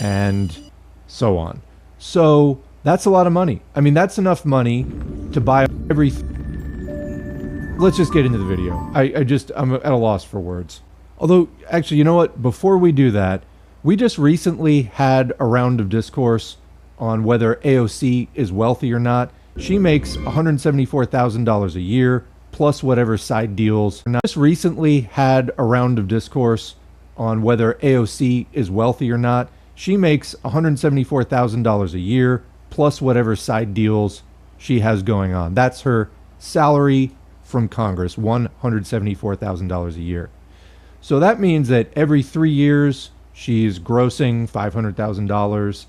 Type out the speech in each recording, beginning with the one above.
and so on. So that's a lot of money. I mean, that's enough money to buy every... Let's just get into the video. I'm at a loss for words. Although, actually, you know what? Before we do that, we just recently had a round of discourse on whether AOC is wealthy or not. She makes $174,000 a year, plus whatever side deals. Just recently had a round of discourse on whether AOC is wealthy or not. She makes $174,000 a year, plus whatever side deals she has going on. That's her salary from Congress, $174,000 a year. So that means that every 3 years, she's grossing $500,000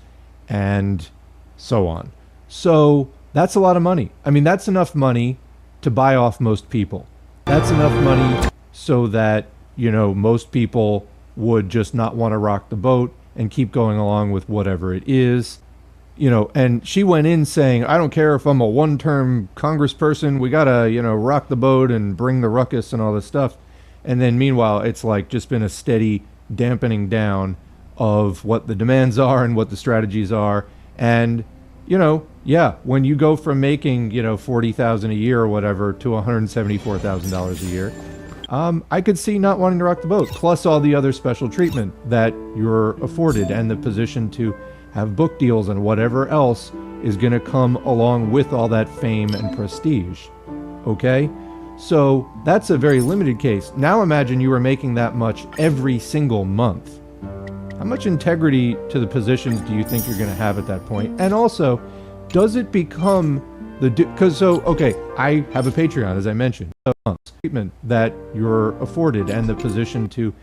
and so on. So that's a lot of money. I mean, that's enough money to buy off most people. That's enough money so that, you know, most people would just not want to rock the boat and keep going along with whatever it is. You know, and she went in saying, I don't care if I'm a one-term congressperson, we gotta, you know, rock the boat and bring the ruckus and all this stuff. And then meanwhile, it's like just been a steady dampening down of what the demands are and what the strategies are. And, you know, yeah, when you go from making, you know, $40,000 a year or whatever to $174,000 a year, I could see not wanting to rock the boat, plus all the other special treatment that you're afforded and the position to have book deals and whatever else is going to come along with all that fame and prestige. Okay? So that's a very limited case. Now imagine you were making that much every single month. How much integrity to the positions do you think you're going to have at that point? And also, does it become the... Because so, okay, I have a Patreon, as I mentioned. Treatment that you're afforded and the position to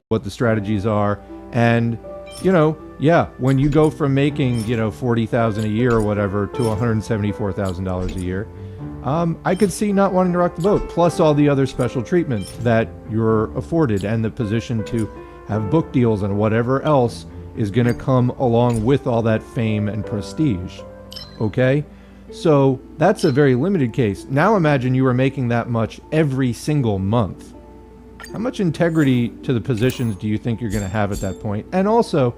what the strategies are. And, you know, yeah, when you go from making, you know, $40,000 a year or whatever to $174,000 a year, I could see not wanting to rock the boat, plus all the other special treatment that you're afforded and the position to have book deals and whatever else is going to come along with all that fame and prestige. Okay? So that's a very limited case. Now imagine you were making that much every single month. How much integrity to the positions do you think you're going to have at that point? And also,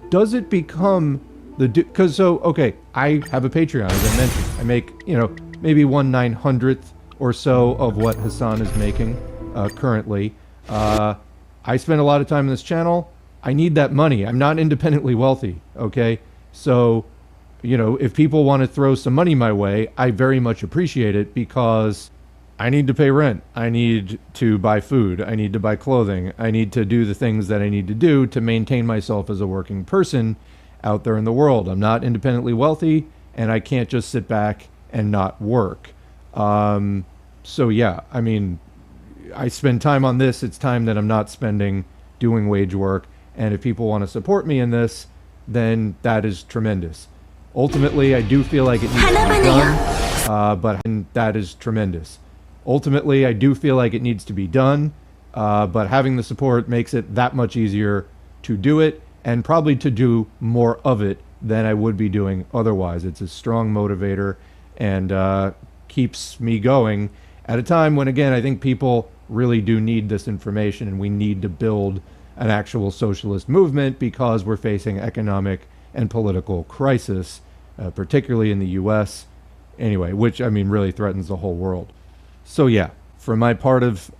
does it become the... Because so, okay, I have a Patreon, as I mentioned. I make, you know, maybe 1/900th or so of what Hassan is making currently. I spend a lot of time on this channel. I need that money. I'm not independently wealthy, okay? So, you know, if people want to throw some money my way, I very much appreciate it because I need to pay rent. I need to buy food. I need to buy clothing. I need to do the things that I need to do to maintain myself as a working person out there in the world. I'm not independently wealthy, and I can't just sit back and not work. So yeah, I mean, I spend time on this. It's time that I'm not spending doing wage work. And if people want to support me in this, then that is tremendous. Ultimately, I do feel like it needs to be done, but that is tremendous. Ultimately, I do feel like it needs to be done, but having the support makes it that much easier to do it and probably to do more of it than I would be doing otherwise. It's a strong motivator and keeps me going at a time when, again, I think people really do need this information and we need to build an actual socialist movement because we're facing economic and political crisis, particularly in the US, anyway, which, I mean, really threatens the whole world. So yeah, for my part of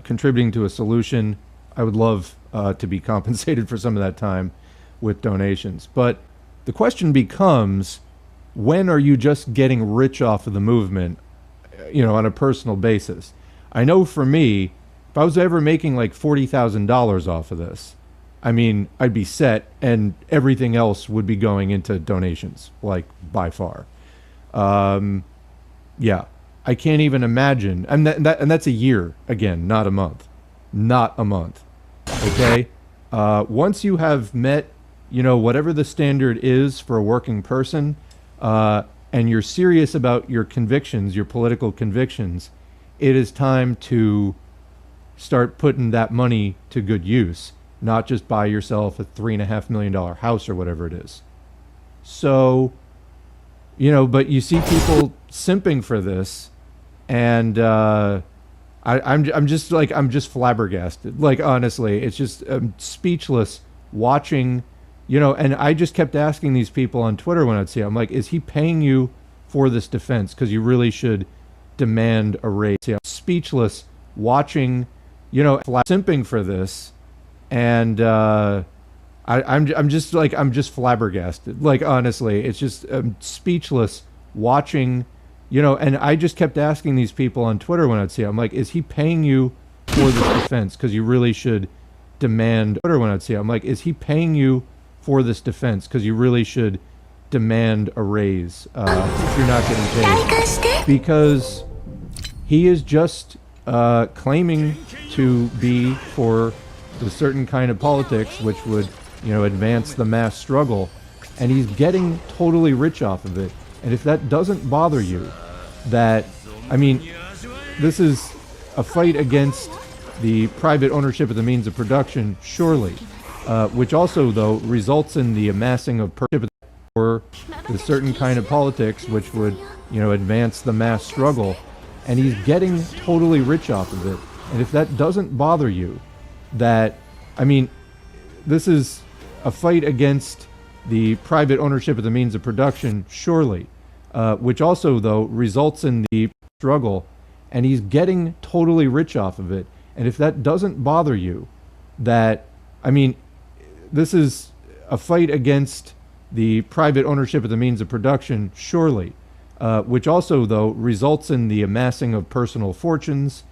contributing to a solution, I would love to be compensated for some of that time with donations. But the question becomes, when are you just getting rich off of the movement, you know, on a personal basis? I know for me, if I was ever making like $40,000 off of this, I mean, I'd be set and everything else would be going into donations, like by far. Yeah, I can't even imagine. And that's a year, again, not a month. Not a month, okay? Once you have met, you know, whatever the standard is for a working person, and you're serious about your convictions, your political convictions, it is time to start putting that money to good use, not just buy yourself a $3.5 million house or whatever it is. So, you know, but you see people simping for this, and I'm just flabbergasted. Like, honestly, it's just speechless watching, And I just kept asking these people on Twitter when I'd see it, I'm like, is he paying you for this defense? Because you really should demand a raise. Speechless watching, simping for this. And I'm just flabbergasted. Like, honestly, it's just speechless watching, and I just kept asking these people on Twitter when I'd see it, I'm like, is he paying you for this defense? Because you really should demand, when I'd see it, I'm like, is he paying you for this defense? Because you really should demand a raise if you're not getting paid. Because he is just claiming to be for the certain kind of politics which would, advance the mass struggle. And he's getting totally rich off of it. And if that doesn't bother you, this is a fight against the private ownership of the means of production, surely, which also, though, results in the amassing of for the certain kind of politics which would, advance the mass struggle. And he's getting totally rich off of it. And if that doesn't bother you, this is a fight against the private ownership of the means of production, surely, which also, though, results in the struggle. And he's getting totally rich off of it. And if that doesn't bother you, this is a fight against the private ownership of the means of production, surely, which also, though, results in the amassing of personal fortunes,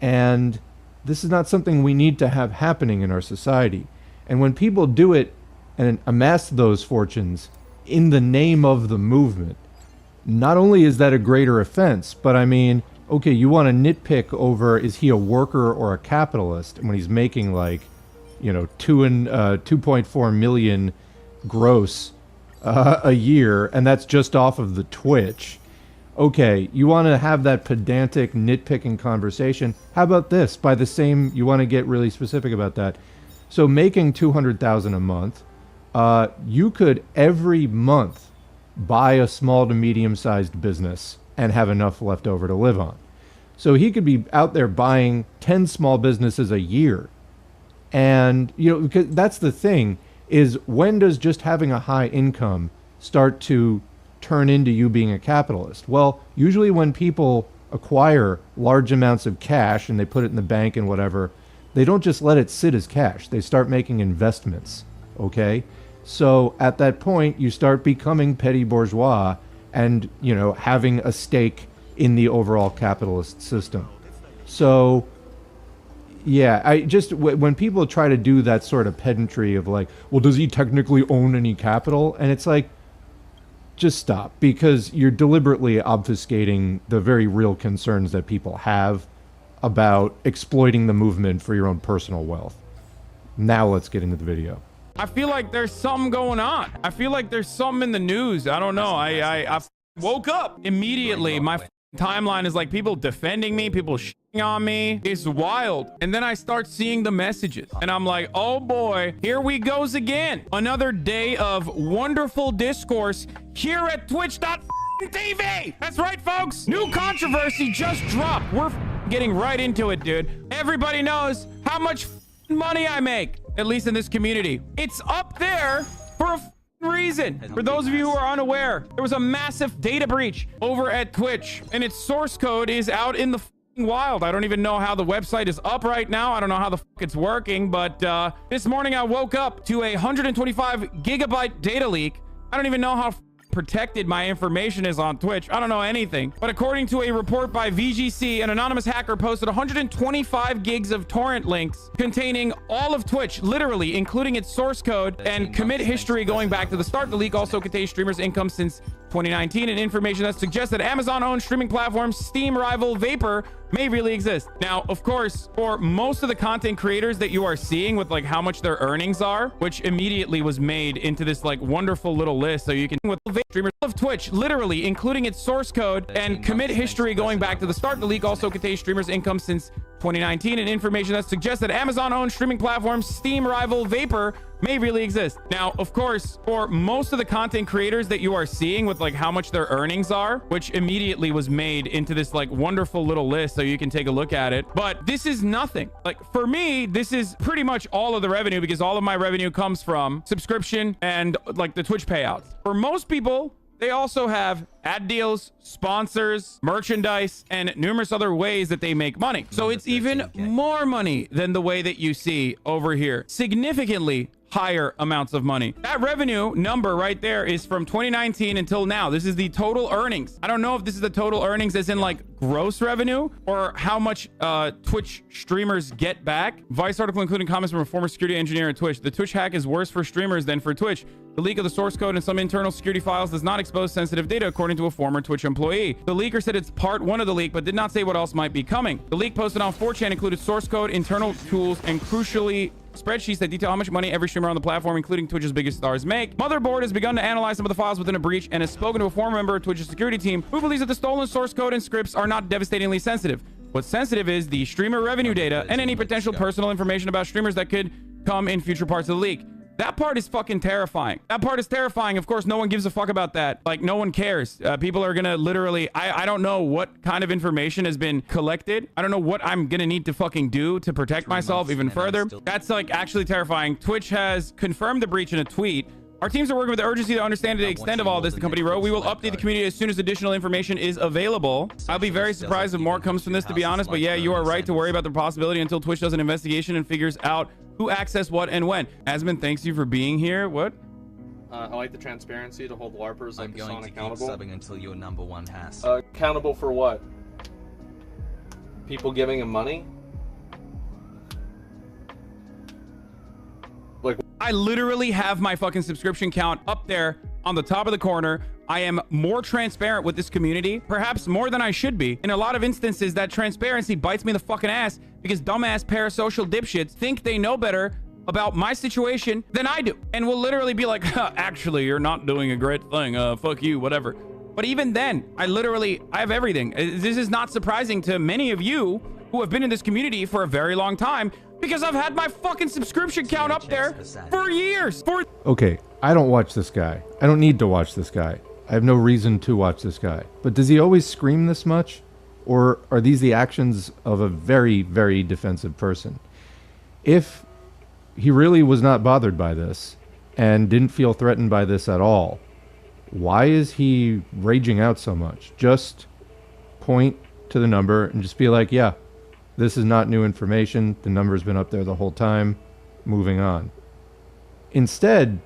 and this is not something we need to have happening in our society. And when people do it and amass those fortunes in the name of the movement, not only is that a greater offense, but okay, you want to nitpick over, is he a worker or a capitalist? And when he's making 2.4 million gross a year, and that's just off of the Twitch. Okay, you want to have that pedantic nitpicking conversation. How about this? You want to get really specific about that. So making $200,000 a month, you could every month buy a small to medium-sized business and have enough left over to live on. So he could be out there buying 10 small businesses a year. And, because that's the thing, is when does just having a high income start to turn into you being a capitalist? Well, usually when people acquire large amounts of cash and they put it in the bank and whatever, they don't just let it sit as cash. They start making investments, okay? So at that point, you start becoming petty bourgeois and, having a stake in the overall capitalist system. So, yeah, when people try to do that sort of pedantry of well, does he technically own any capital? And it's like, just stop, because you're deliberately obfuscating the very real concerns that people have about exploiting the movement for your own personal wealth. Now let's get into the video. I feel like there's something going on. I feel like there's something in the news. I don't know. I woke up immediately. My timeline is people defending me, people shitting on me. It's wild. And then I start seeing the messages and I'm like, oh boy, here we goes again. Another day of wonderful discourse here at twitch.tv. That's right, folks. New controversy just dropped. We're getting right into it, dude. Everybody knows how much money I make, at least in this community. It's up there for a reason. For those of you who are unaware, there was a massive data breach over at Twitch, and its source code is out in the wild. I don't even know how the website is up right now. I don't know how the it's working, but this morning I woke up to a 125 gigabyte data leak. I don't even know how protected my information is on Twitch. I don't know anything. But according to a report by VGC, an anonymous hacker posted 125 gigs of torrent links containing all of Twitch, literally, including its source code and commit history going back to the start. The leak also contains streamers' income since 2019 and information that suggests that Amazon-owned streaming platforms Steam rival Vapor may really exist. Now, of course, for most of the content creators that you are seeing with how much their earnings are, which immediately was made into this wonderful little list so you can with streamers of Twitch, literally, including its source code and commit history going back to the start. The leak also contains streamers' income since 2019 and information that suggests that Amazon-owned streaming platforms Steam rival Vapor may really exist. Now, of course, for most of the content creators that you are seeing with how much their earnings are, which immediately was made into this wonderful little list so you can take a look at it. But this is nothing. Like, for me, this is pretty much all of the revenue, because all of my revenue comes from subscription and like the Twitch payouts. For most people, they also have ad deals, sponsors, merchandise, and numerous other ways that they make money. So it's even more money than the way that you see over here. Significantly higher amounts of money. That revenue number right there is from 2019 until now. This is the total earnings. I don't know if this is the total earnings as in like gross revenue or how much Twitch streamers get back. Vice article including comments from a former security engineer at Twitch. The Twitch hack is worse for streamers than for Twitch. The leak of the source code and some internal security files does not expose sensitive data, according to a former Twitch employee. The leaker said it's part one of the leak, but did not say what else might be coming. The leak posted on 4chan included source code, internal tools, and crucially, spreadsheets that detail how much money every streamer on the platform, including Twitch's biggest stars, make. Motherboard has begun to analyze some of the files within a breach and has spoken to a former member of Twitch's security team who believes that the stolen source code and scripts are not devastatingly sensitive. What's sensitive is the streamer revenue data and any potential personal information about streamers that could come in future parts of the leak. That part is fucking terrifying. That part is terrifying. Of course, no one gives a fuck about that. Like, no one cares. People are gonna literally... I don't know what kind of information has been collected. I don't know what I'm gonna need to fucking do to protect myself even further. That's, like, actually terrifying. Twitch has confirmed the breach in a tweet. Our teams are working with urgency to understand the extent of all this, the company wrote. We will update the community as soon as additional information is available. I'll be very surprised if more comes from this, to be honest. But yeah, you are right to worry about the possibility until Twitch does an investigation and figures out who accessed what and when. Asmund, thanks you for being here. What? I like the transparency to hold LARPers like Hassan accountable. Subbing until you're #1 has. Accountable for what? People giving him money? Like, I literally have my fucking subscription count up there on the top of the corner. I am more transparent with this community, perhaps more than I should be. In a lot of instances, that transparency bites me in the fucking ass because dumbass parasocial dipshits think they know better about my situation than I do. And will literally be like, huh, actually, you're not doing a great thing. Fuck you, whatever. But even then, I have everything. This is not surprising to many of you who have been in this community for a very long time because I've had my fucking subscription count up there for years. Okay, I don't watch this guy. I don't need to watch this guy. I have no reason to watch this guy. But does he always scream this much? Or are these the actions of a very, very defensive person? If he really was not bothered by this and didn't feel threatened by this at all, why is he raging out so much? Just point to the number and just be like, yeah, this is not new information. The number's been up there the whole time. Moving on. Instead,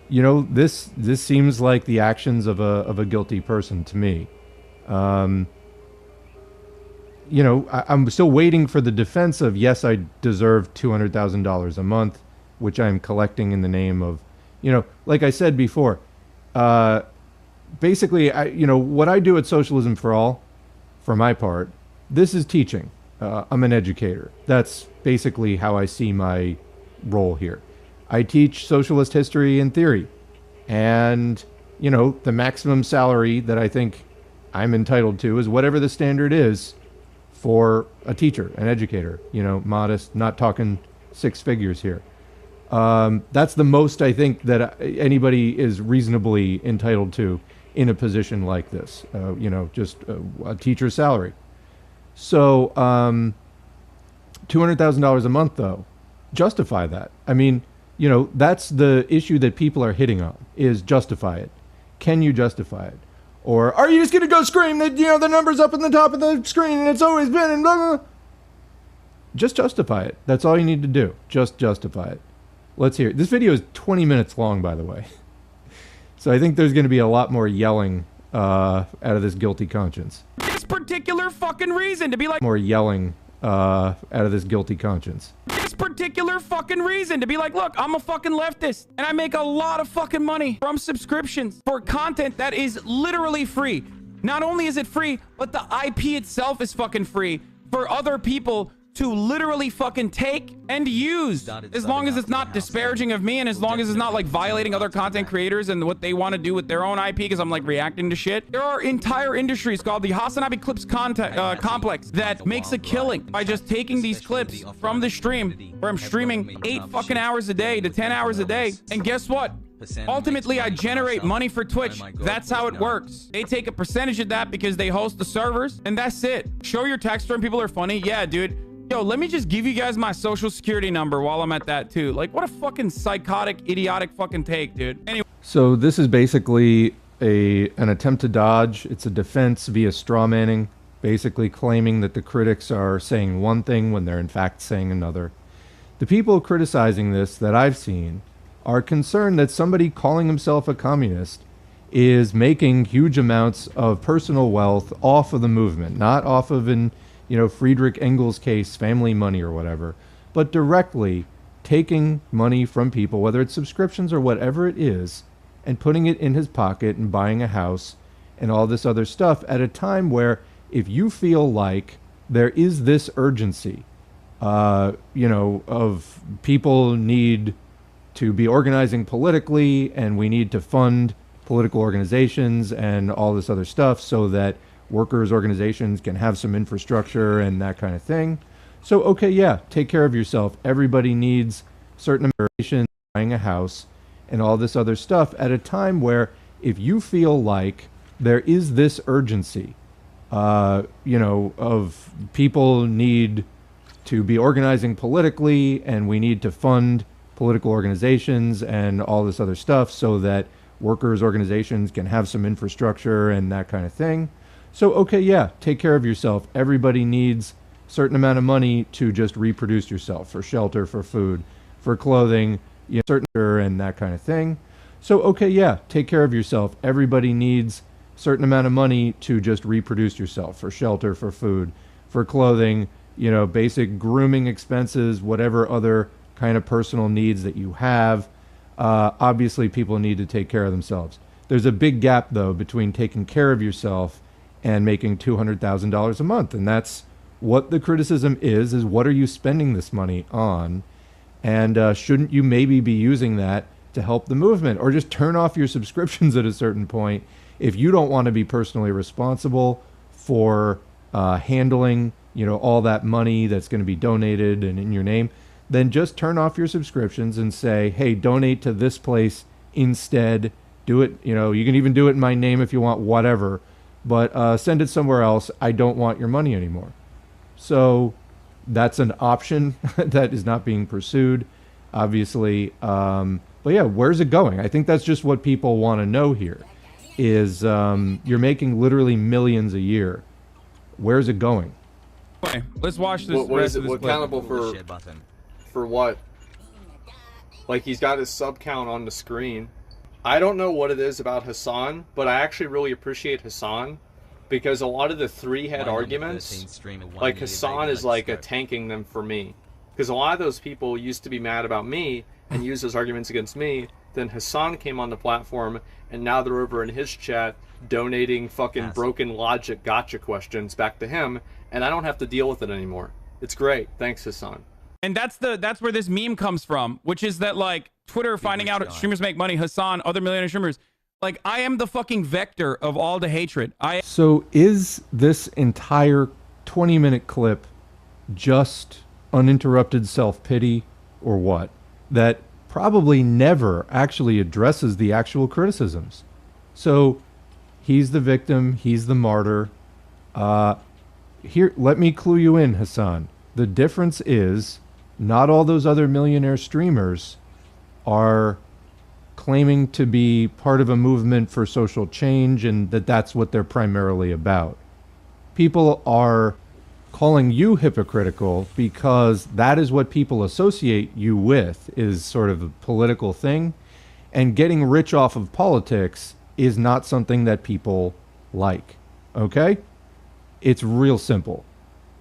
you know, this seems like the actions of a guilty person to me. You know, I'm still waiting for the defense of, yes, I deserve $200,000 a month, which I'm collecting in the name of, you know, like I said before, basically, you know, what I do at Socialism for All, for my part, this is teaching. I'm an educator. That's basically how I see my role here. I teach socialist history and theory. And, you know, the maximum salary that I think I'm entitled to is whatever the standard is for a teacher, an educator, you know, modest, not talking six figures here. That's the most I think that anybody is reasonably entitled to in a position like this, you know, just a teacher's salary. So $200,000 a month, though, justify that. I mean, you know, that's the issue that people are hitting on, is justify it. Can you justify it? Or are you just going to go scream that, you know, the number's up in the top of the screen and it's always been and blah, blah, blah. Just justify it. That's all you need to do. Just justify it. Let's hear it. This video is 20 minutes long, by the way. So I think there's going to be a lot more yelling out of this guilty conscience. This particular fucking reason to be like... More yelling out of this guilty conscience. This particular fucking reason to be like, look, I'm a fucking leftist and I make a lot of fucking money from subscriptions for content that is literally free. Not only is it free, but the IP itself is fucking free for other people to literally fucking take and use, as long as it's not disparaging of me and as long as it's not like violating other content creators and what they want to do with their own IP because I'm like reacting to shit. There are entire industries called the Hasanabi Clips complex that makes a killing by just taking these clips from the stream where I'm streaming 8 fucking hours a day to 10 hours a day. And guess what? Ultimately, I generate money for Twitch. Oh my God, That's how it no. works. They take a percentage of that because they host the servers, and that's it. Show your text when people are funny. Yeah, dude. Yo, let me just give you guys my social security number while I'm at that, too. Like, what a fucking psychotic, idiotic fucking take, dude. Anyway. So this is basically an attempt to dodge. It's a defense via strawmanning, basically claiming that the critics are saying one thing when they're in fact saying another. The people criticizing this that I've seen are concerned that somebody calling himself a communist is making huge amounts of personal wealth off of the movement, not off of, in Friedrich Engels' case, family money or whatever, but directly taking money from people, whether it's subscriptions or whatever it is, and putting it in his pocket and buying a house and all this other stuff at a time where if you feel like there is this urgency, of people need to be organizing politically and we need to fund political organizations and all this other stuff so that workers' organizations can have some infrastructure and that kind of thing. So, okay, yeah, take care of yourself. Everybody needs certain amount, buying a house and all this other stuff at a time where if you feel like there is this urgency, of people need to be organizing politically and we need to fund political organizations and all this other stuff so that workers' organizations can have some infrastructure and that kind of thing. So, okay, yeah, take care of yourself. Everybody needs a certain amount of money to just reproduce yourself, for shelter, for food, for clothing, certain and that kind of thing. So, okay, yeah, take care of yourself. Everybody needs a certain amount of money to just reproduce yourself, for shelter, for food, for clothing, basic grooming expenses, whatever other kind of personal needs that you have. Obviously, people need to take care of themselves. There's a big gap, though, between taking care of yourself and making $200,000 a month. And that's what the criticism is what are you spending this money on? And shouldn't you maybe be using that to help the movement? Or just turn off your subscriptions at a certain point if you don't want to be personally responsible for handling, all that money that's going to be donated and in your name. Then just turn off your subscriptions and say, hey, donate to this place instead. Do it, you can even do it in my name if you want, whatever. But send it somewhere else. I don't want your money anymore. So that's an option that is not being pursued, obviously. But yeah, where's it going? I think that's just what people want to know here is you're making literally millions a year. Where's it going? Okay, let's watch this. What is it? What accountable for what? Like, he's got his sub count on the screen. I don't know what it is about Hassan, but I actually really appreciate Hassan because a lot of the three-head arguments, like Hassan is like tanking them for me. Because a lot of those people used to be mad about me and use those arguments against me. Then Hassan came on the platform and now they're over in his chat donating fucking broken logic gotcha questions back to him, and I don't have to deal with it anymore. It's great. Thanks, Hassan. And that's where this meme comes from, which is that, like, Twitter finding out streamers make money, Hassan, other millionaire streamers. Like, I am the fucking vector of all the hatred. So is this entire 20-minute clip just uninterrupted self-pity or what? That probably never actually addresses the actual criticisms. So he's the victim, he's the martyr. Here, let me clue you in, Hassan. The difference is not all those other millionaire streamers are claiming to be part of a movement for social change and that's what they're primarily about. People are calling you hypocritical because that is what people associate you with, is sort of a political thing. And getting rich off of politics is not something that people like. Okay? It's real simple.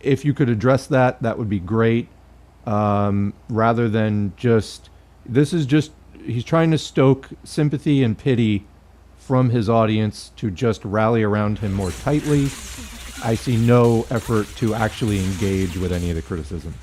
If you could address that, that would be great. Rather than just, he's trying to stoke sympathy and pity from his audience to just rally around him more tightly. I see no effort to actually engage with any of the criticism.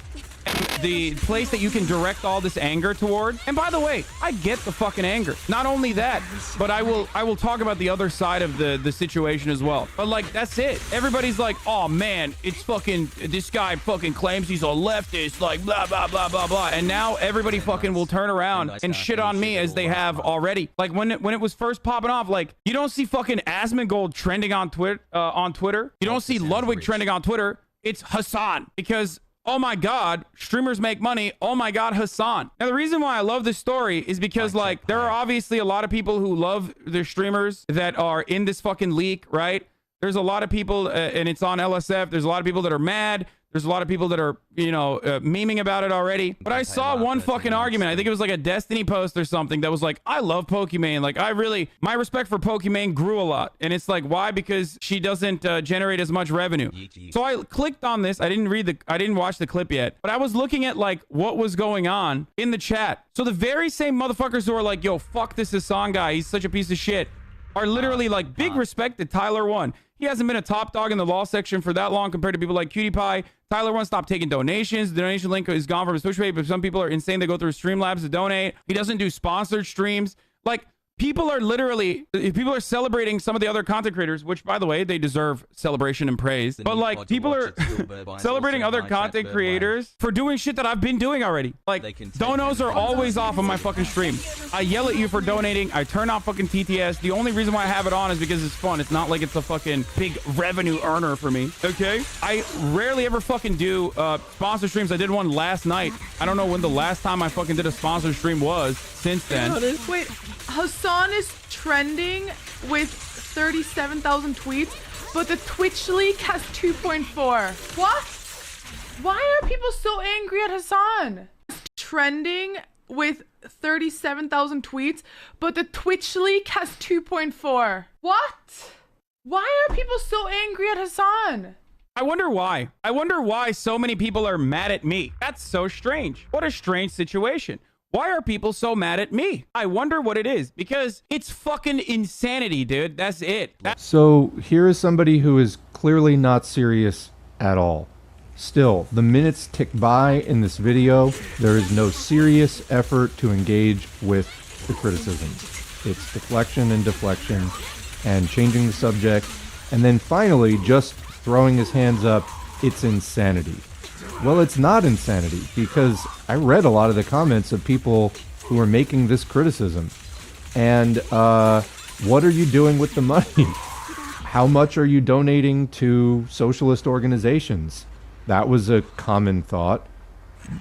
the place that you can direct all this anger toward. And by the way, I get the fucking anger. Not only that, but I will talk about the other side of the situation as well. But like, that's it. Everybody's like, oh man, it's fucking, this guy fucking claims he's a leftist, like blah, blah, blah, blah, blah. And now everybody fucking will turn around and shit on me as they have already. Like when it was first popping off, like you don't see fucking Asmongold trending on Twitter. You don't see Ludwig trending on Twitter. It's Hassan, because oh my God, streamers make money. Oh my God, Hassan. Now, the reason why I love this story is because like there are obviously a lot of people who love their streamers that are in this fucking leak, right? There's a lot of people and it's on LSF. There's a lot of people that are mad. There's a lot of people that are, you know, memeing about it already. But I saw one fucking argument. I think it was like a Destiny post or something that was like, I love Pokimane. Like, my respect for Pokimane grew a lot. And it's like, why? Because she doesn't generate as much revenue. So I clicked on this. I didn't watch the clip yet. But I was looking at like what was going on in the chat. So the very same motherfuckers who are like, yo, fuck this Hassan guy. He's such a piece of shit. Are literally like, big respect to Tyler 1. He hasn't been a top dog in the law section for that long compared to people like Cutie Pie. Tyler 1 stopped taking donations. The donation link is gone from his Twitch page, but some people are insane. They go through Streamlabs to donate. He doesn't do sponsored streams. Like, people are celebrating some of the other content creators, which, by the way, they deserve celebration and praise. But like, people are celebrating other content creators for doing shit that I've been doing already. Like, donos are always off on my fucking stream. I yell at you for donating. I turn off fucking TTS. The only reason why I have it on is because it's fun. It's not like it's a fucking big revenue earner for me. Okay? I rarely ever fucking do sponsor streams. I did one last night. I don't know when the last time I fucking did a sponsor stream was since then. Wait, Hassan is trending with 37,000 tweets, but the Twitch leak has 2.4. What? Why are people so angry at Hassan? Trending with 37,000 tweets, but the Twitch leak has 2.4. What? Why are people so angry at Hassan? I wonder why. I wonder why so many people are mad at me. That's so strange. What a strange situation. Why are people so mad at me? I wonder what it is, because it's fucking insanity, dude. That's it. So here is somebody who is clearly not serious at all. Still, the minutes tick by in this video. There is no serious effort to engage with the criticisms. It's deflection and deflection and changing the subject. And then finally, just throwing his hands up. It's insanity. Well, it's not insanity, because I read a lot of the comments of people who are making this criticism. And what are you doing with the money? How much are you donating to socialist organizations? That was a common thought.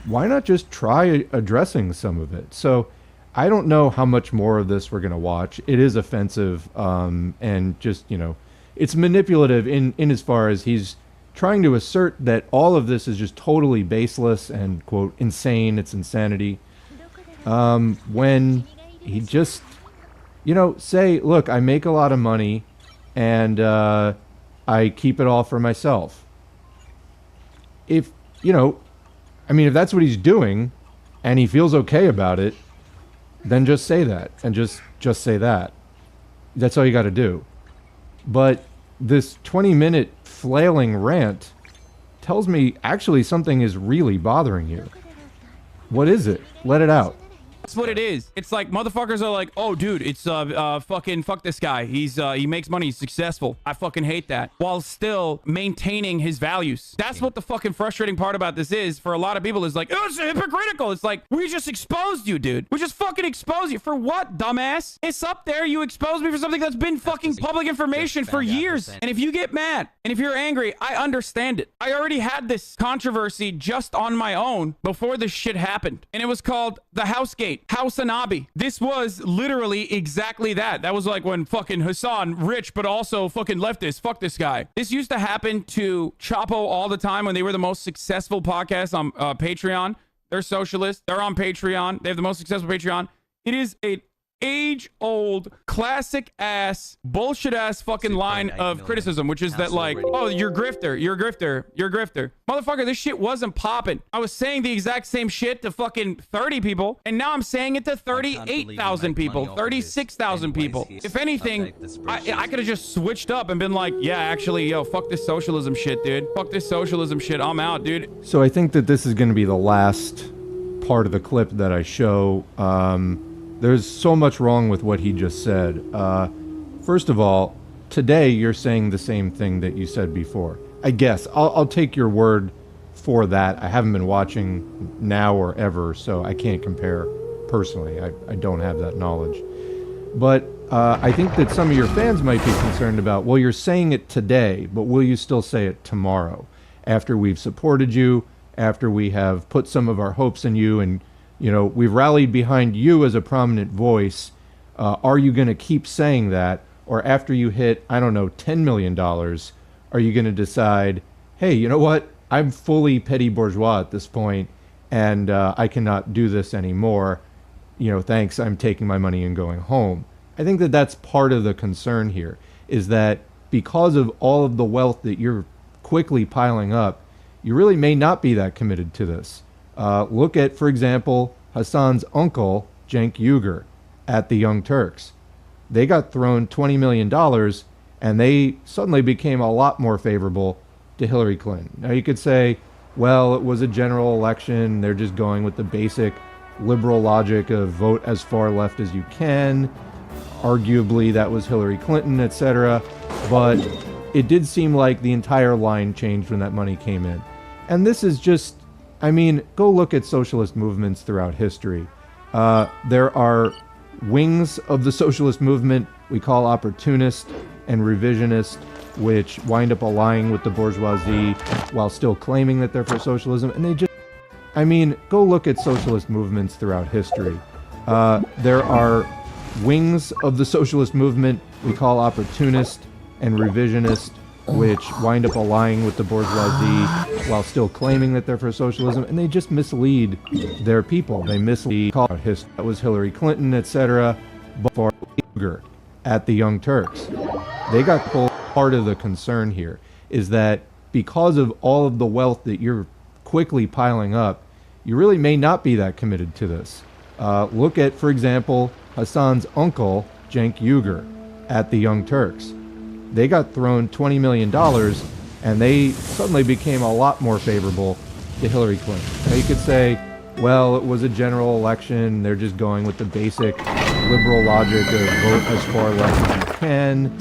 Why not just try addressing some of it? So I don't know how much more of this we're going to watch. It is offensive and just, you know, it's manipulative in as far as he's trying to assert that all of this is just totally baseless and, quote, insane. It's insanity. When he just, you know, say, look, I make a lot of money and I keep it all for myself. If, you know, I mean, if that's what he's doing and he feels okay about it, then just say that and just say that. That's all you got to do. But this 20-minute flailing rant tells me actually something is really bothering you. What is it? Let it out. That's what it is. It's like motherfuckers are like, oh, dude, it's fucking fuck this guy. He makes money. He's successful. I fucking hate that. While still maintaining his values. That's what the fucking frustrating part about this is for a lot of people is like, oh, it's hypocritical. It's like, we just exposed you, dude. We just fucking exposed you. For what, dumbass? It's up there. You exposed me for something that's been fucking public information for years. And if you get mad and if you're angry, I understand it. I already had this controversy just on my own before this shit happened. And it was called the House Gate. Housanabi. This was literally exactly that. That was like when fucking Hassan, rich, but also fucking leftist. Fuck this guy. This used to happen to Chapo all the time when they were the most successful podcast on Patreon. They're socialists. They're on Patreon. They have the most successful Patreon. It is a age-old, classic-ass, bullshit-ass fucking line of criticism, which is that like, oh, you're a grifter, you're a grifter, you're a grifter. Motherfucker, this shit wasn't popping. I was saying the exact same shit to fucking 30 people, and now I'm saying it to 38,000 people, 36,000 people. If anything, I could have just switched up and been like, yeah, actually, yo, fuck this socialism shit, dude. Fuck this socialism shit. I'm out, dude. So I think that this is going to be the last part of the clip that I show. There's so much wrong with what he just said. First of all, today you're saying the same thing that you said before. I guess I'll take your word for that. I haven't been watching now or ever, so I can't compare personally. I don't have that knowledge. But I think that some of your fans might be concerned about, well, you're saying it today, but will you still say it tomorrow? After we've supported you, after we have put some of our hopes in you, and we've rallied behind you as a prominent voice, are you going to keep saying that? Or after you hit, I don't know, $10 million, are you going to decide, hey, you know what? I'm fully petty bourgeois at this point, and I cannot do this anymore. Thanks, I'm taking my money and going home. I think that that's part of the concern here, is that because of all of the wealth that you're quickly piling up, you really may not be that committed to this. Look at, for example, Hassan's uncle, Cenk Uygur, at the Young Turks. They got thrown $20 million, and they suddenly became a lot more favorable to Hillary Clinton. Now, you could say, well, it was a general election. They're just going with the basic liberal logic of vote as far left as you can. Arguably, that was Hillary Clinton, etc. But it did seem like the entire line changed when that money came in. And this is just, go look at socialist movements throughout history. There are wings of the socialist movement we call opportunist and revisionist, which wind up allying with the bourgeoisie while still claiming that they're for socialism. And they just, go look at socialist movements throughout history. There are wings of the socialist movement we call opportunist and revisionist, which wind up allying with the bourgeoisie while still claiming that they're for socialism, and they just mislead their people. They mislead, call it history. That was Hillary Clinton, etc. But for Uygur at the Young Turks, they got pulled. Part of the concern here is that because of all of the wealth that you're quickly piling up, you really may not be that committed to this. Look at, for example, Hassan's uncle, Cenk Uygur, at the Young Turks. They got thrown $20 million, and they suddenly became a lot more favorable to Hillary Clinton. Now, you could say, well, it was a general election. They're just going with the basic liberal logic of vote as far left as you can.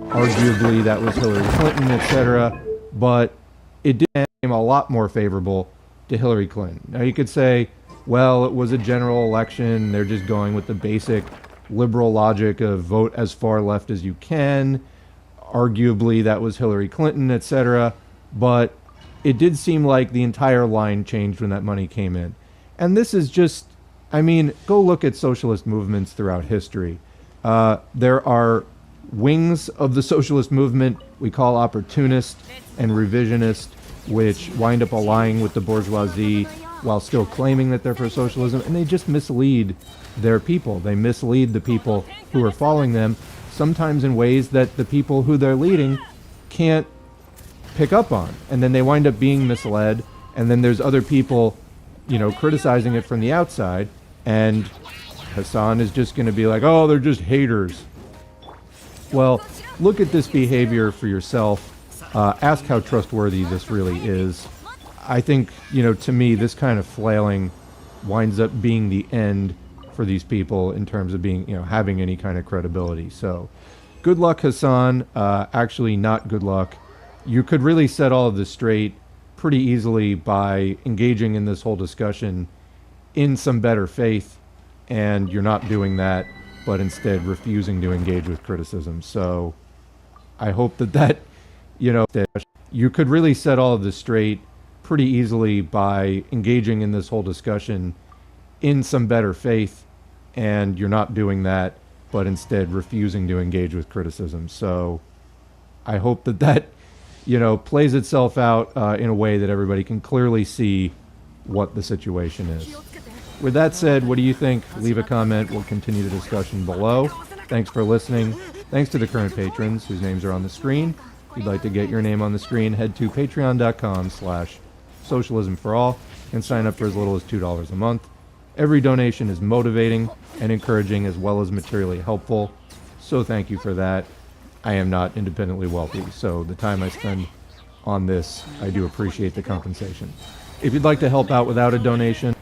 Arguably, that was Hillary Clinton, etc. But it did become a lot more favorable to Hillary Clinton. Now, you could say, well, it was a general election. They're just going with the basic liberal logic of vote as far left as you can. Arguably, that was Hillary Clinton, etc. But it did seem like the entire line changed when that money came in. And this is just, go look at socialist movements throughout history. There are wings of the socialist movement we call opportunist and revisionist, which wind up allying with the bourgeoisie while still claiming that they're for socialism, and they just mislead their people. They mislead the people who are following them, sometimes in ways that the people who they're leading can't pick up on. And then they wind up being misled, and then there's other people, criticizing it from the outside, and Hassan is just going to be like, oh, they're just haters. Well, look at this behavior for yourself. Ask how trustworthy this really is. I think, to me, this kind of flailing winds up being the end for these people in terms of being, having any kind of credibility. So good luck, Hassan. Actually, not good luck. You could really set all of this straight pretty easily by engaging in this whole discussion in some better faith, and you're not doing that, but instead refusing to engage with criticism. So I hope that you could really set all of this straight pretty easily by engaging in this whole discussion in some better faith, and you're not doing that, but instead refusing to engage with criticism. So I hope that plays itself out in a way that everybody can clearly see what the situation is. With that said, what do you think? Leave a comment. We'll continue the discussion below. Thanks for listening. Thanks to the current patrons whose names are on the screen. If you'd like to get your name on the screen, head to patreon.com/socialismforall and sign up for as little as $2 a month. Every donation is motivating and encouraging as well as materially helpful. So thank you for that. I am not independently wealthy, so the time I spend on this, I do appreciate the compensation. If you'd like to help out without a donation,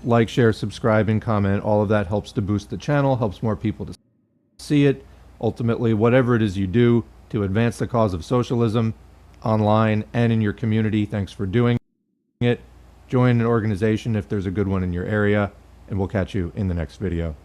like, share, subscribe, and comment. All of that helps to boost the channel, helps more people to see it. Ultimately, whatever it is you do to advance the cause of socialism online and in your community, thanks for doing it. Join an organization if there's a good one in your area, and we'll catch you in the next video.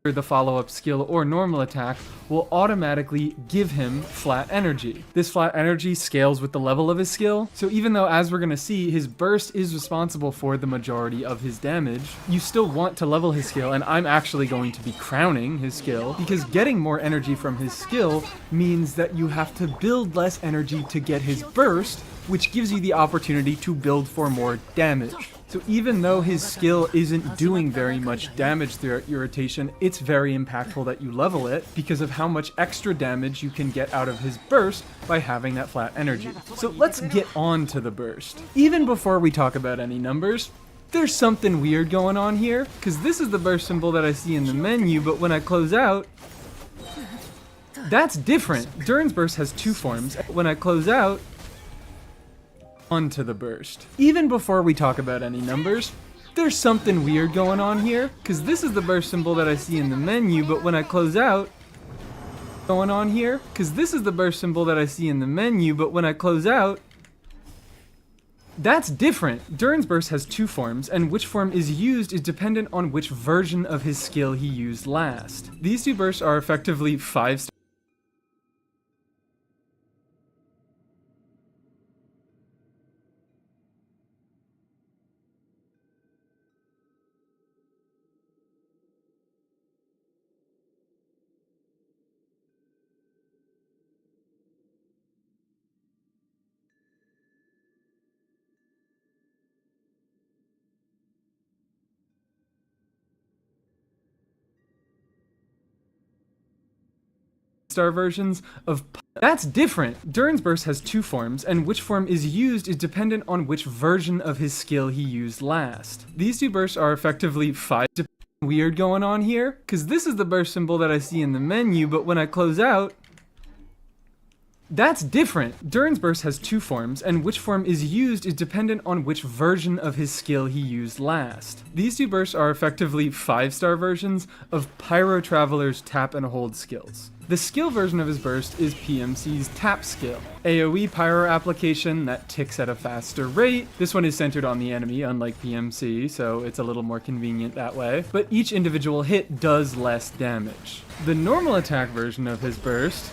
The follow-up skill or normal attack will automatically give him flat energy. This flat energy scales with the level of his skill, so even though, as we're going to see, his burst is responsible for the majority of his damage, you still want to level his skill, and I'm actually going to be crowning his skill, because getting more energy from his skill means that you have to build less energy to get his burst, which gives you the opportunity to build for more damage. So even though his skill isn't doing very much damage throughout your rotation, it's very impactful that you level it because of how much extra damage you can get out of his burst by having that flat energy. So let's get on to the burst. Even before we talk about any numbers, there's something weird going on here, because this is the burst symbol that I see in the menu, but when I close out, that's different. Durin's burst has two forms. When I close out, onto the burst. Even before we talk about any numbers, there's something weird going on here, because this is the burst symbol that I see in the menu, but when I close out, going on here, because this is the burst symbol that I see in the menu, but when I close out, that's different. Durin's burst has two forms, and which form is used is dependent on which version of his skill he used last. These two bursts are effectively 5-star versions of that's different. Durin's burst has two forms, and which form is used is dependent on which version of his skill he used last. These two bursts are effectively 5. Weird going on here, because this is the burst symbol that I see in the menu, but when I close out, that's different. Durin's burst has two forms, and which form is used is dependent on which version of his skill he used last. These two bursts are effectively 5-star versions of Pyro Traveler's tap and hold skills. The skill version of his burst is PMC's tap skill, AoE pyro application that ticks at a faster rate. This one is centered on the enemy, unlike PMC, so it's a little more convenient that way, but each individual hit does less damage. The normal attack version of his burst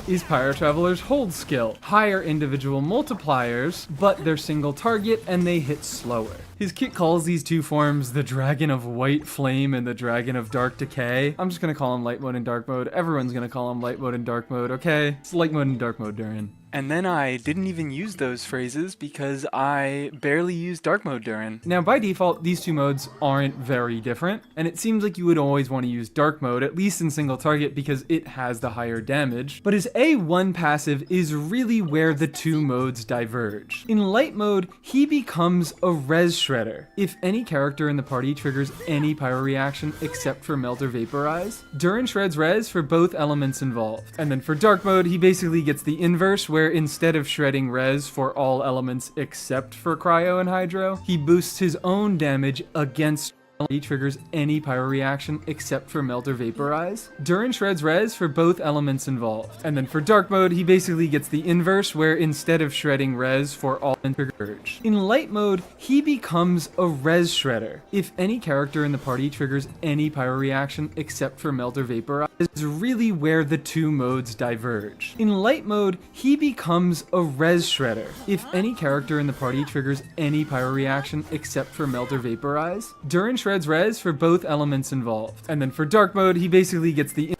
is Pyro Traveler's hold skill. Higher individual multipliers, but they're single target and they hit slower. His kit calls these two forms the Dragon of White Flame and the Dragon of Dark Decay. I'm just gonna call him light mode and dark mode. Everyone's gonna call him light mode and dark mode, okay? It's light mode and dark mode, Durin. And then I didn't even use those phrases because I barely used dark mode Durin. Now by default, these two modes aren't very different, and it seems like you would always want to use dark mode, at least in single target, because it has the higher damage. But his A1 passive is really where the two modes diverge. In light mode, he becomes a res shredder. If any character in the party triggers any pyro reaction except for melt or vaporize, Durin shreds res for both elements involved. And then for dark mode, he basically gets the inverse, where where instead of shredding res for all elements except for cryo and hydro, he boosts his own damage against. He triggers any pyro reaction except for melt or vaporize. Durin shreds res for both elements involved. And then for dark mode, he basically gets the inverse, where instead of shredding res for all triggers. In light mode, he becomes a res shredder. If any character in the party triggers any pyro reaction except for melt or vaporize, is really where the two modes diverge. In light mode, he becomes a res shredder. If any character in the party triggers any pyro reaction except for melt or vaporize, Durin shreds res for both elements involved. And then for dark mode, he basically gets the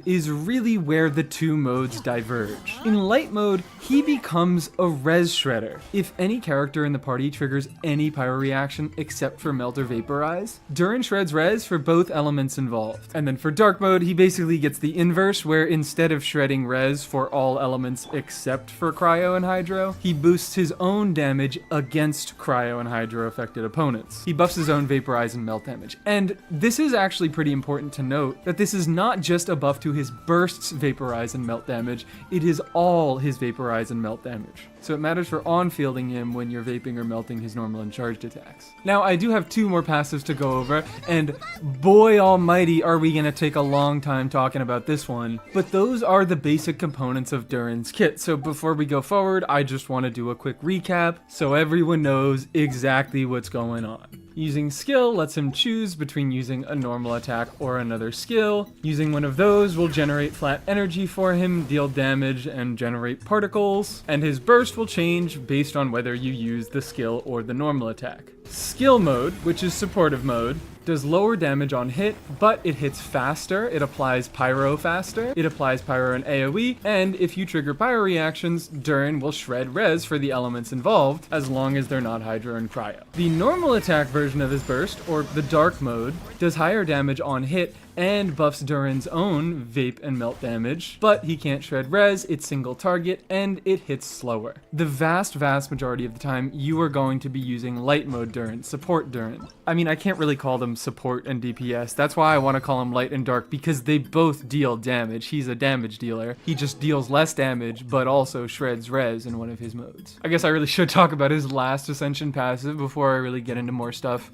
is really where the two modes diverge. In light mode, he becomes a res shredder. If any character in the party triggers any pyro reaction except for melt or vaporize, Durin shreds res for both elements involved. And then for dark mode, he basically gets the inverse, where instead of shredding res for all elements except for cryo and hydro, he boosts his own damage against cryo and hydro affected opponents. He buffs his own vaporize and melt damage. And this is actually pretty important to note, that this is not just a buff to his bursts vaporize and melt damage, it is all his vaporize and melt damage. So it matters for on-fielding him when you're vaping or melting his normal and charged attacks. Now, I do have two more passives to go over, and boy almighty are we gonna take a long time talking about this one, but those are the basic components of Durin's kit. So before we go forward, I just want to do a quick recap so everyone knows exactly what's going on. Using skill lets him choose between using a normal attack or another skill. Using one of those will generate flat energy for him, deal damage, and generate particles. And his burst will change based on whether you use the skill or the normal attack. Skill mode, which is supportive mode, does lower damage on hit, but it hits faster, it applies pyro faster, it applies pyro and AoE, and if you trigger pyro reactions, Durin will shred res for the elements involved, as long as they're not hydro and cryo. The normal attack version of his burst, or the dark mode, does higher damage on hit and buffs Durin's own vape and melt damage, but he can't shred res, it's single target, and it hits slower. The vast majority of the time, you are going to be using light mode Durin, support Durin. I mean, I can't really call them support and DPS, that's why I want to call him light and dark, because they both deal damage. He's a damage dealer. He just deals less damage, but also shreds res in one of his modes. I guess I really should talk about his last Ascension passive before I really get into more stuff.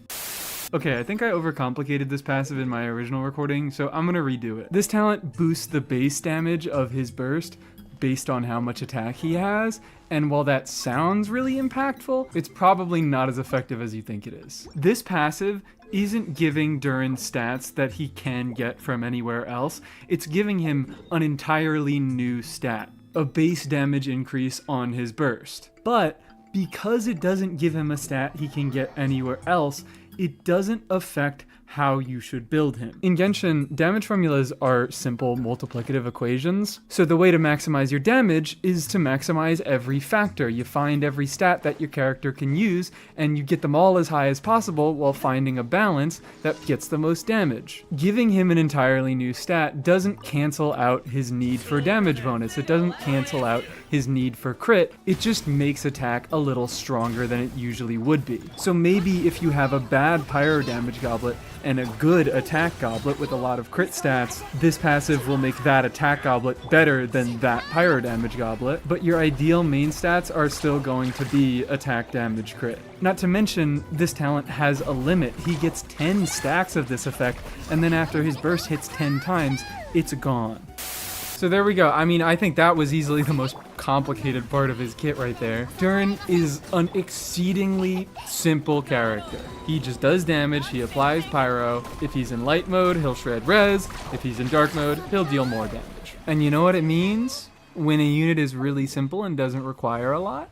Okay, I think I overcomplicated this passive in my original recording, so I'm gonna redo it. This talent boosts the base damage of his burst based on how much attack he has, and while that sounds really impactful, it's probably not as effective as you think it is. This passive isn't giving Durin stats that he can get from anywhere else, it's giving him an entirely new stat, a base damage increase on his burst. But because it doesn't give him a stat he can get anywhere else, it doesn't affect how you should build him. In Genshin, damage formulas are simple multiplicative equations, so the way to maximize your damage is to maximize every factor. You find every stat that your character can use, and you get them all as high as possible while finding a balance that gets the most damage. Giving him an entirely new stat doesn't cancel out his need for damage bonus, it doesn't cancel out his need for crit, it just makes attack a little stronger than it usually would be. So maybe if you have a bad pyro damage goblet and a good attack goblet with a lot of crit stats, this passive will make that attack goblet better than that pyro damage goblet, but your ideal main stats are still going to be attack damage crit. Not to mention, this talent has a limit. He gets 10 stacks of this effect, and then after his burst hits 10 times, it's gone. So there we go. I mean, I think that was easily the most complicated part of his kit right there. Durin is an exceedingly simple character. He just does damage, he applies pyro. If he's in light mode, he'll shred res. If he's in dark mode, he'll deal more damage. And you know what it means? When a unit is really simple and doesn't require a lot?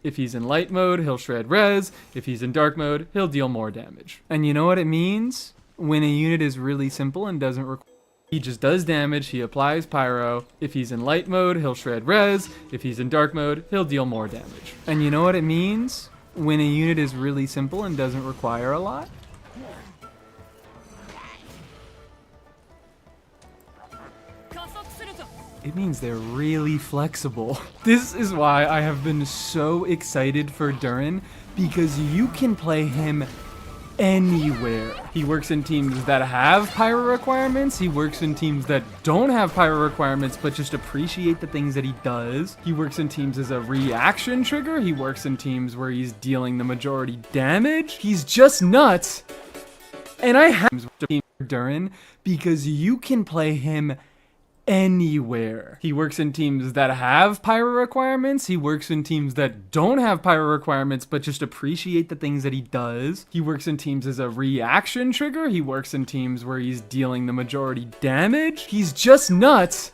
If he's in light mode, he'll shred res. If he's in dark mode, he'll deal more damage. And you know what it means? When a unit is really simple and doesn't require... He just does damage, he applies pyro. If he's in light mode, he'll shred res. If he's in dark mode, he'll deal more damage. And you know what it means? When a unit is really simple and doesn't require a lot? It means they're really flexible. This is why I have been so excited for Durin, because you can play him anywhere. He works in teams that have pyro requirements. He works in teams that don't have pyro requirements, but just appreciate the things that he does. He works in teams as a reaction trigger. He works in teams where he's dealing the majority damage. He's just nuts. And I have Durin because you can play him anywhere. He works in teams that have pyro requirements. He works in teams that don't have pyro requirements, but just appreciate the things that he does. He works in teams as a reaction trigger. He works in teams where he's dealing the majority damage. He's just nuts.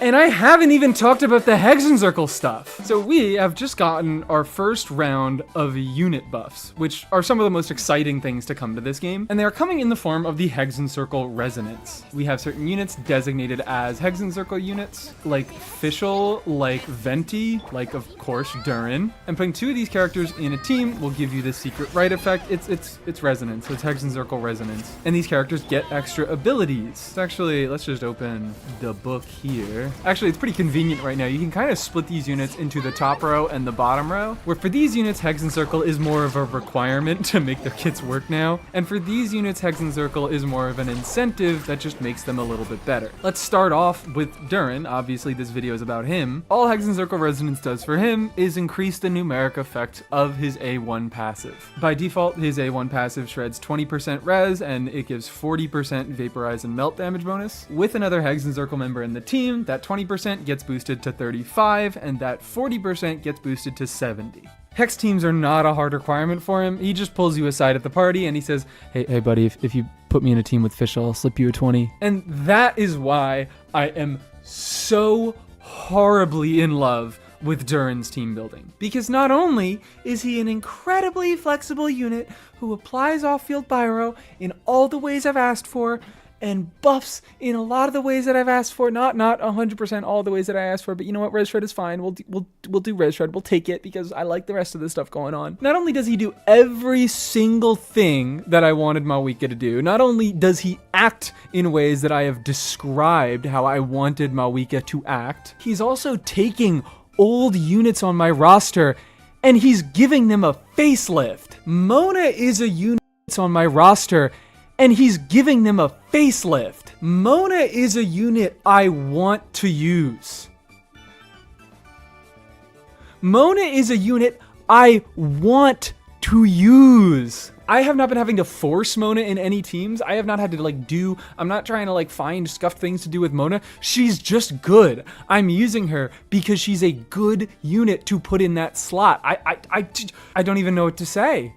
And I haven't even talked about the Hexencircle stuff. So we have just gotten our first round of unit buffs, which are some of the most exciting things to come to this game. And they are coming in the form of the Hexencircle Resonance. We have certain units designated as Hexencircle units, like Fischl, like Venti, like of course Durin. And putting two of these characters in a team will give you the secret right effect. It's Resonance, it's Hexencircle Resonance. And these characters get extra abilities. So actually, let's just open the book here. Actually, it's pretty convenient right now. You can kind of split these units into the top row and the bottom row, where for these units, Hexencircle is more of a requirement to make their kits work now. And for these units, Hexencircle is more of an incentive that just makes them a little bit better. Let's start off with Durin. Obviously, this video is about him. All Hexencircle Resonance does for him is increase the numeric effect of his A1 passive. By default, his A1 passive shreds 20% res, and it gives 40% vaporize and melt damage bonus. With another Hexencircle member in the team, that 20% gets boosted to 35, and that 40% gets boosted to 70. Hex teams are not a hard requirement for him. He just pulls you aside at the party and he says, hey buddy, if you put me in a team with Fischl, I'll slip you a 20. And that is why I am so horribly in love with Durin's team building. Because not only is he an incredibly flexible unit who applies off-field pyro in all the ways I've asked for, and buffs in a lot of the ways that I've asked for. Not 100% all the ways that I asked for, but you know what? Res Shred is fine. We'll do Res Shred. We'll take it because I like the rest of the stuff going on. Not only does he do every single thing that I wanted Mawika to do, not only does he act in ways that I have described how I wanted Mawika to act, he's also taking old units on my roster and he's giving them a facelift. Mona is a unit on my roster and he's giving them a facelift. Mona is a unit I want to use. Mona is a unit I want to use. I have not been having to force Mona in any teams. I have not had to I'm not trying to find scuffed things to do with Mona. She's just good. I'm using her because she's a good unit to put in that slot. I don't even know what to say.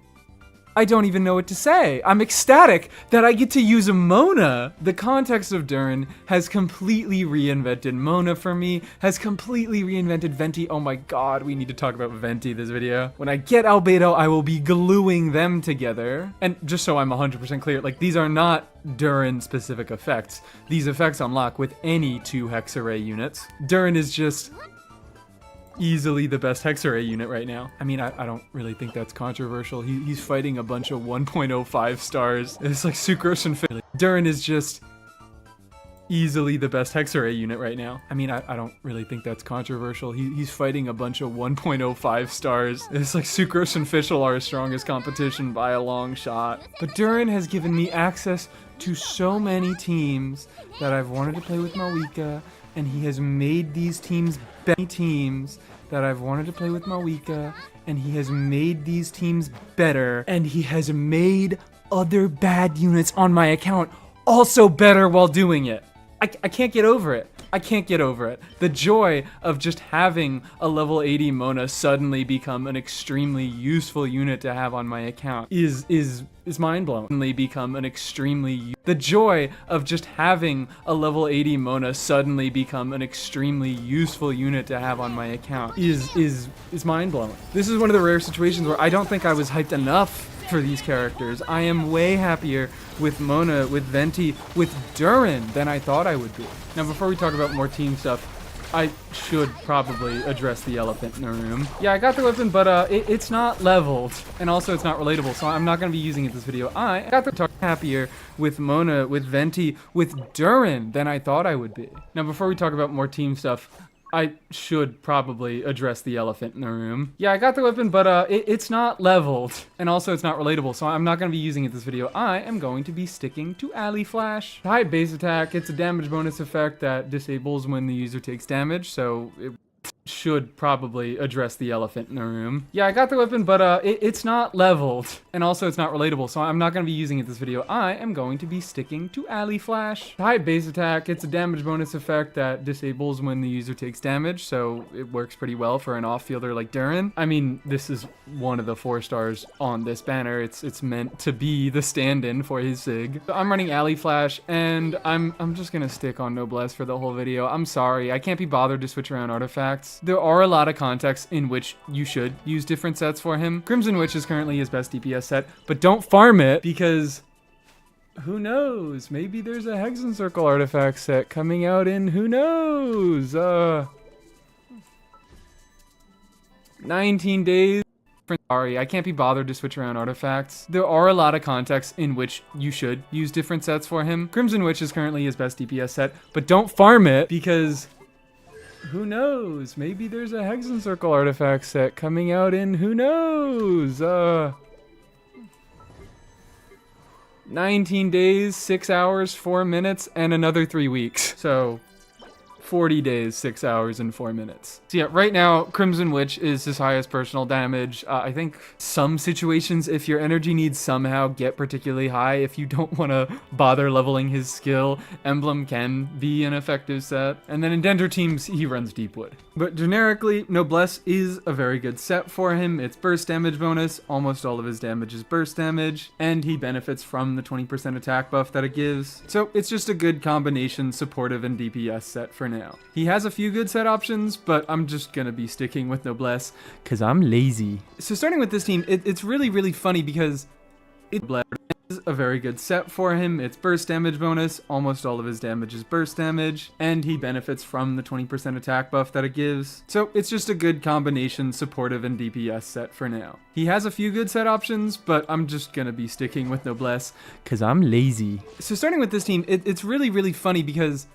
I don't even know what to say. I'm ecstatic that I get to use a Mona. The context of Durin has completely reinvented Mona for me, has completely reinvented Venti. Oh my god, we need to talk about Venti this video. When I get Albedo, I will be gluing them together. And just so I'm 100% clear, these are not Durin specific effects. These effects unlock with any 2 Hex Array units. Durin is just easily the best Hex Array unit right now. I mean, I don't really think that's controversial. He's fighting a bunch of 1.05 stars. It's like Sucrose and Fit. Durin is just easily the best Hex Array unit right now. I mean, I don't really think that's controversial. He's fighting a bunch of 1.05 stars. It's like Sucrose and Fischl are his strongest competition by a long shot. But Durin has given me access to so many teams that I've wanted to play with Mawika, and he has made these teams teams that I've wanted to play with Mawika, and he has made these teams better, and he has made other bad units on my account also better while doing it. I can't get over it. I can't get over it. The joy of just having a level 80 Mona suddenly become an extremely useful unit to have on my account is mind-blowing. Become an extremely the joy of just having a level 80 Mona suddenly become an extremely useful unit to have on my account is mind-blowing. This is one of the rare situations where I don't think I was hyped enough for these characters. I am way happier with Mona, with Venti, with Durin than I thought I would be. Now, before we talk about more team stuff, I should probably address the elephant in the room. Yeah, I got the weapon, but it's not leveled, and also it's not relatable, so I'm not going to be using it this video. I got the talk happier with Mona, with Venti, with Durin than I thought I would be. Now, before we talk about more team stuff, I should probably address the elephant in the room. Yeah, I got the weapon, but it's not leveled. And also it's not relatable, so I'm not going to be using it this video. I am going to be sticking to Alley Flash. High base attack, it's a damage bonus effect that disables when the user takes damage, so it should probably address the elephant in the room. Yeah, I got the weapon, but it's not leveled. And also it's not relatable, so I'm not going to be using it this video. I am going to be sticking to Alley Flash. High base attack, it's a damage bonus effect that disables when the user takes damage, so it works pretty well for an off-fielder like Durin. I mean, this is one of the 4 stars on this banner. It's meant to be the stand-in for his sig. So I'm running Alley Flash, and I'm just gonna stick on Noblesse for the whole video. I'm sorry, I can't be bothered to switch around artifacts. There are a lot of contexts in which you should use different sets for him. Crimson Witch is currently his best DPS set, but don't farm it because who knows? Maybe there's a Hexen Circle artifact set coming out in who knows? 19 days. Sorry, I can't be bothered to switch around artifacts. There are a lot of contexts in which you should use different sets for him. Crimson Witch is currently his best DPS set, but don't farm it because who knows? Maybe there's a Hexen Circle artifact set coming out in who knows? 19 days, 6 hours, 4 minutes, and another 3 weeks. So 40 days, 6 hours, and 4 minutes. So yeah, right now, Crimson Witch is his highest personal damage. I think some situations, if your energy needs somehow get particularly high, if you don't want to bother leveling his skill, Emblem can be an effective set. And then in Dendro teams, he runs Deepwood. But generically, Noblesse is a very good set for him. It's burst damage bonus, almost all of his damage is burst damage, and he benefits from the 20% attack buff that it gives. So it's just a good combination supportive and DPS set for now. He has a few good set options, but I'm just gonna be sticking with Noblesse because I'm lazy. So starting with this team, it's really funny because it is a very good set for him. It's burst damage bonus, almost all of his damage is burst damage, and he benefits from the 20% attack buff that it gives. So it's just a good combination supportive and DPS set for now. He has a few good set options, but I'm just gonna be sticking with Noblesse because I'm lazy. So starting with this team, it's really funny because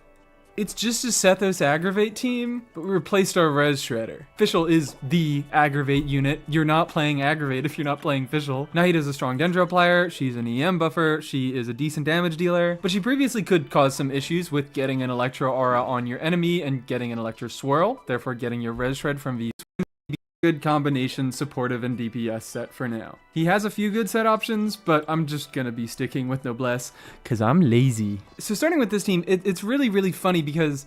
it's just a Sethos Aggravate team, but we replaced our Res Shredder. Fischl is the Aggravate unit. You're not playing Aggravate if you're not playing Fischl. Nahida's a strong Dendro player, she's an EM buffer, she is a decent damage dealer, but she previously could cause some issues with getting an Electro Aura on your enemy and getting an Electro Swirl, therefore getting your Res Shred from V. Good combination supportive and DPS set for now. He has a few good set options, but I'm just gonna be sticking with Noblesse because I'm lazy. So starting with this team, it's really funny because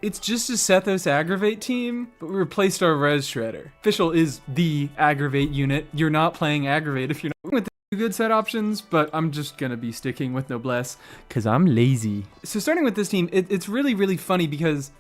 it's just a Sethos Aggravate team, but we replaced our Res Shredder. Fischl is the Aggravate unit. You're not playing Aggravate if you're not with the good set options, but I'm just gonna be sticking with Noblesse because I'm lazy. So starting with this team, it's really funny because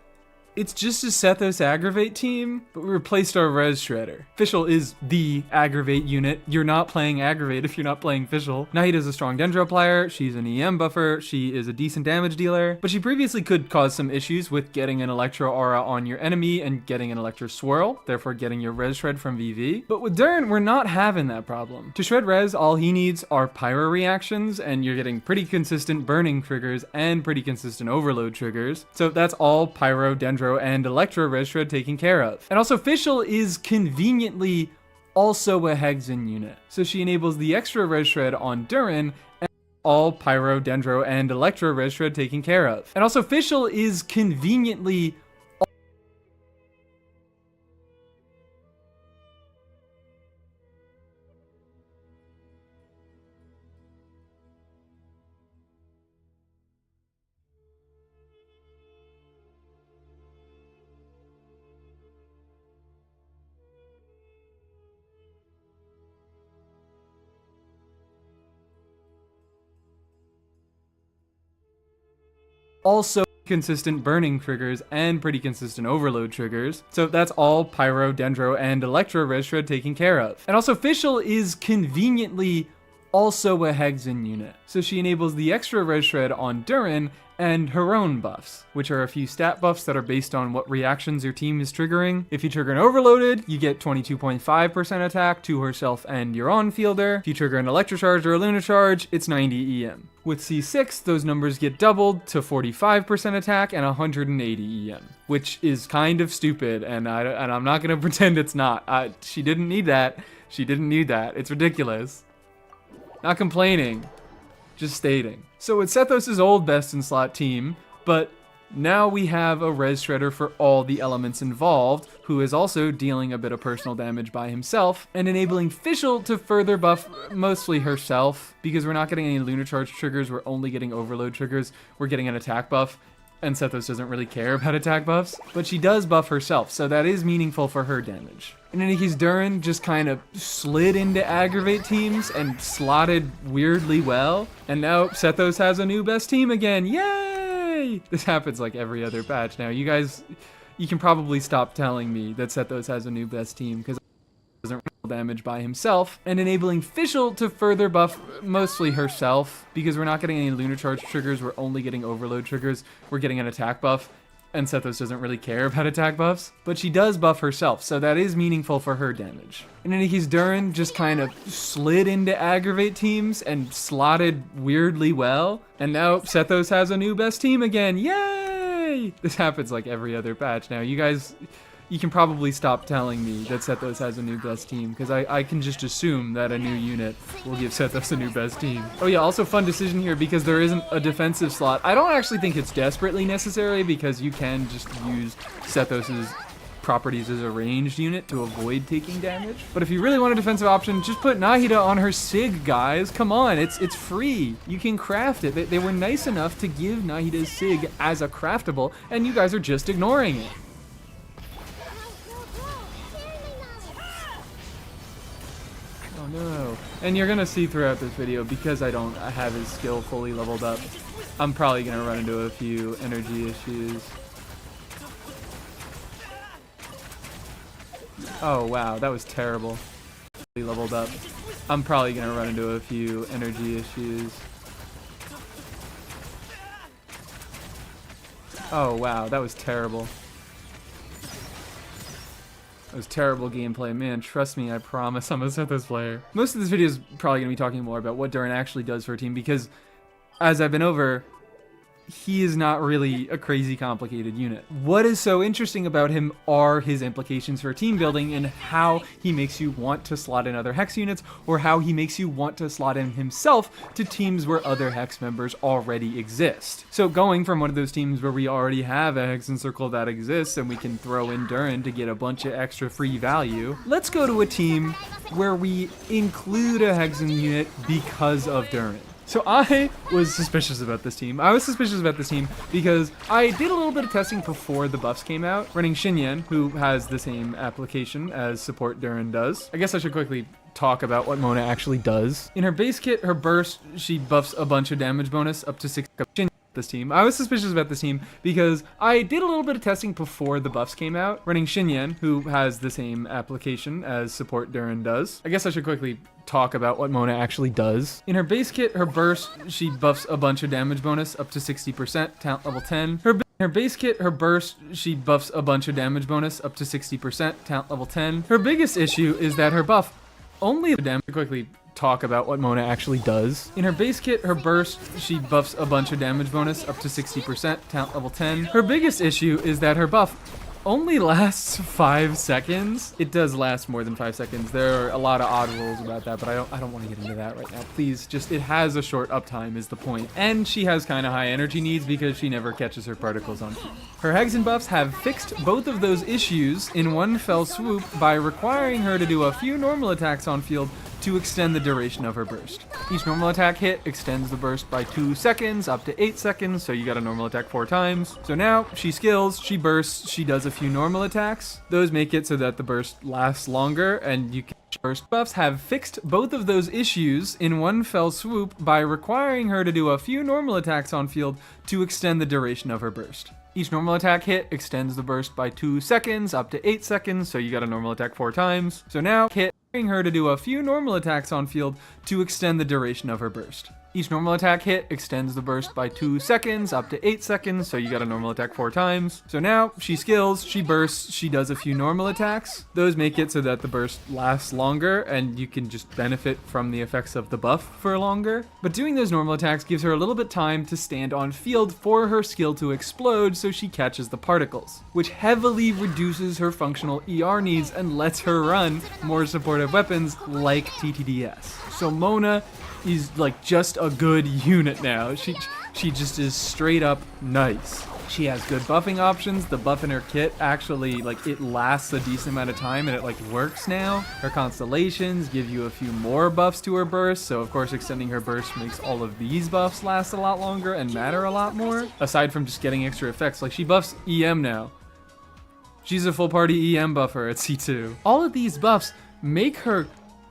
it's just a Sethos Aggravate team, but we replaced our Res Shredder. Fischl is the Aggravate unit. You're not playing Aggravate if you're not playing Fischl. Nahida's a strong Dendro player, she's an EM buffer, she is a decent damage dealer, but she previously could cause some issues with getting an Electro Aura on your enemy and getting an Electro Swirl, therefore getting your Res Shred from VV. But with Durin, we're not having that problem. To shred Res, all he needs are Pyro reactions, and you're getting pretty consistent burning triggers and pretty consistent overload triggers. So that's all Pyro, Dendro, and Electro Res Shred taken care of. And also Fischl is conveniently also a Hexen unit. So she enables the extra Res Shred on Durin and all Pyro, Dendro, and Electro Res Shred taken care of. And also Fischl is conveniently also consistent burning triggers and pretty consistent overload triggers. So that's all Pyro, Dendro, and Electro Res Shred taken care of. And also Fischl is conveniently also a Hexen unit. So she enables the extra res shred on Durin and her own buffs, which are a few stat buffs that are based on what reactions your team is triggering. If you trigger an Overloaded, you get 22.5% attack to herself and your on-fielder. If you trigger an Electrocharge or a Lunacharge, it's 90 EM. With C6, those numbers get doubled to 45% attack and 180 EM, which is kind of stupid, and I'm not gonna pretend it's not. She didn't need that. She didn't need that. It's ridiculous. Not complaining, just stating. So it's Sethos' old best in slot team, but now we have a res shredder for all the elements involved, who is also dealing a bit of personal damage by himself, and enabling Fischl to further buff mostly herself, because we're not getting any Lunacharge triggers, we're only getting Overload triggers, we're getting an attack buff, and Sethos doesn't really care about attack buffs, but she does buff herself, so that is meaningful for her damage. In any case, Durin just kind of slid into aggravate teams and slotted weirdly well, and now Sethos has a new best team again. Yay! This happens like every other patch now. You guys, you can probably stop telling me that Sethos has a new best team, because doesn't damage by himself, and enabling Fischl to further buff mostly herself, because we're not getting any Lunacharge triggers, we're only getting Overload triggers, we're getting an attack buff, and Sethos doesn't really care about attack buffs, but she does buff herself, so that is meaningful for her damage. In any case, Durin just kind of slid into aggravate teams and slotted weirdly well, and now Sethos has a new best team again. Yay! This happens like every other patch now. You guys, you can probably stop telling me that Sethos has a new best team, because I can just assume that a new unit will give Sethos a new best team. Oh yeah, also fun decision here, because there isn't a defensive slot. I don't actually think it's desperately necessary, because you can just use Sethos's properties as a ranged unit to avoid taking damage. But if you really want a defensive option, just put Nahida on her Sig, guys. Come on, it's free. You can craft it. They were nice enough to give Nahida's Sig as a craftable, and you guys are just ignoring it. Oh no. And you're gonna see throughout this video, because I don't have his skill fully leveled up, I'm probably gonna run into a few energy issues. Oh wow, that was terrible. Fully leveled up. I'm probably gonna run into a few energy issues. Oh wow, that was terrible. That was terrible gameplay. Man, trust me, I promise I'm a Sethos player. Most of this video is probably going to be talking more about what Durin actually does for a team, because as I've been over, he is not really a crazy complicated unit. What is so interesting about him are his implications for team building, and how he makes you want to slot in other Hex units, or how he makes you want to slot in himself to teams where other Hex members already exist. So going from one of those teams where we already have a Hexen circle that exists and we can throw in Durin to get a bunch of extra free value, let's go to a team where we include a Hexen unit because of Durin. So I was suspicious about this team. I was suspicious about this team because I did a little bit of testing before the buffs came out, running Xinyan, who has the same application as support Durin does. I guess I should quickly talk about what Mona actually does. In her base kit, her burst, she buffs a bunch of damage bonus up to 6 this team. I was suspicious about this team because I did a little bit of testing before the buffs came out, running Xinyan, who has the same application as support Durin does. I guess I should quickly talk about what Mona actually does. In her base kit, her burst, she buffs a bunch of damage bonus up to 60%, talent level 10. Her base kit, her burst, she buffs a bunch of damage bonus up to 60%, talent level 10. Her biggest issue is that her buff only damage quickly talk about what Mona actually does. In her base kit, her burst, she buffs a bunch of damage bonus up to 60%, talent level 10. Her biggest issue is that her buff only lasts 5 seconds. It does last more than 5 seconds. There are a lot of odd rules about that, but I don't want to get into that right now. Please, just, it has a short uptime is the point. And she has kind of high energy needs because she never catches her particles on field. Her Hexen buffs have fixed both of those issues in one fell swoop by requiring her to do a few normal attacks on field to extend the duration of her burst. Each normal attack hit extends the burst by 2 seconds up to 8 seconds, so you got a normal attack 4 times. So now she skills, she bursts, she does a few normal attacks. Those make it so that the burst lasts longer, and you can burst buffs have fixed both of those issues in one fell swoop by requiring her to do a few normal attacks on field to extend the duration of her burst. Each normal attack hit extends the burst by 2 seconds up to 8 seconds, so you got a normal attack 4 times. So now hit her to do a few normal attacks on field to extend the duration of her burst. Each normal attack hit extends the burst by 2 seconds, up to 8 seconds, so you got a normal attack 4 times. So now, she skills, she bursts, she does a few normal attacks. Those make it so that the burst lasts longer, and you can just benefit from the effects of the buff for longer. But doing those normal attacks gives her a little bit time to stand on field for her skill to explode so she catches the particles, which heavily reduces her functional ER needs and lets her run more supportive weapons like TTDS. So Mona is like just a good unit now. She just is straight up nice. She has good buffing options. The buff in her kit actually, like, it lasts a decent amount of time and it like works now. Her constellations give you a few more buffs to her burst, so of course extending her burst makes all of these buffs last a lot longer and matter a lot more. Aside from just getting extra effects, like she buffs EM now. She's a full party EM buffer at C2. All of these buffs make her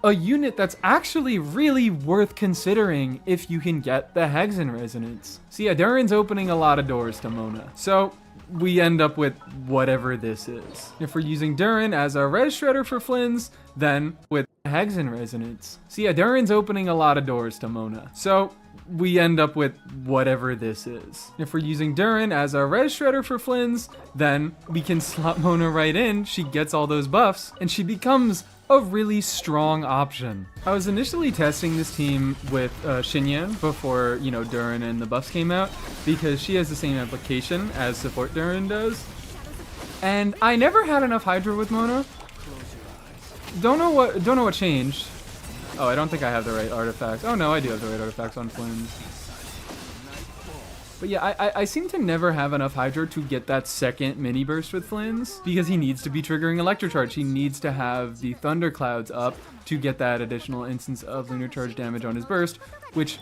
a unit that's actually really worth considering if you can get the Hexen Resonance. So yeah, Durin's opening a lot of doors to Mona. So we end up with whatever this is. If we're using Durin as our Res Shredder for Flynn's, then with Hexen Resonance. So yeah, Durin's opening a lot of doors to Mona. So we end up with whatever this is. If we're using Durin as our Res Shredder for Flynn's, then we can slot Mona right in, she gets all those buffs, and she becomes a really strong option. I was initially testing this team with Xinyan before, you know, Durin and the buffs came out, because she has the same application as support Durin does. And I never had enough Hydra with Mona. Don't know what changed. Oh, I don't think I have the right artifacts. Oh no, I do have the right artifacts on Flynn's. But yeah, I seem to never have enough Hydra to get that second mini burst with Flynn's, because he needs to be triggering Electrocharge. He needs to have the Thunderclouds up to get that additional instance of Lunar Charge damage on his burst, which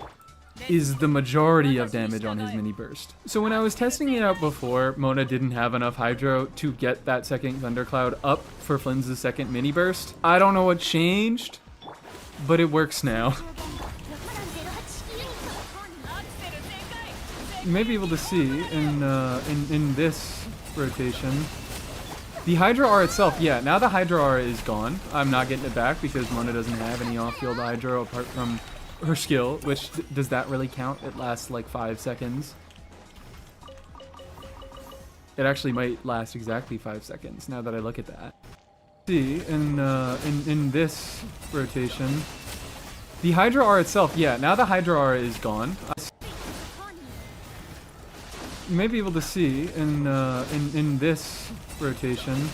is the majority of damage on his mini burst. So when I was testing it out before, Mona didn't have enough Hydro to get that second Thundercloud up for Flynn's second mini burst. I don't know what changed, but it works now. You may be able to see in this rotation, the Hydra R itself, yeah, now the Hydra R is gone. I'm not getting it back because Mona doesn't have any off-field Hydra apart from her skill, which, does that really count? It lasts like 5 seconds. It actually might last exactly 5 seconds now that I look at that. See, in this rotation, the Hydra R itself, yeah, now the Hydra R is gone. You may be able to see in this rotation,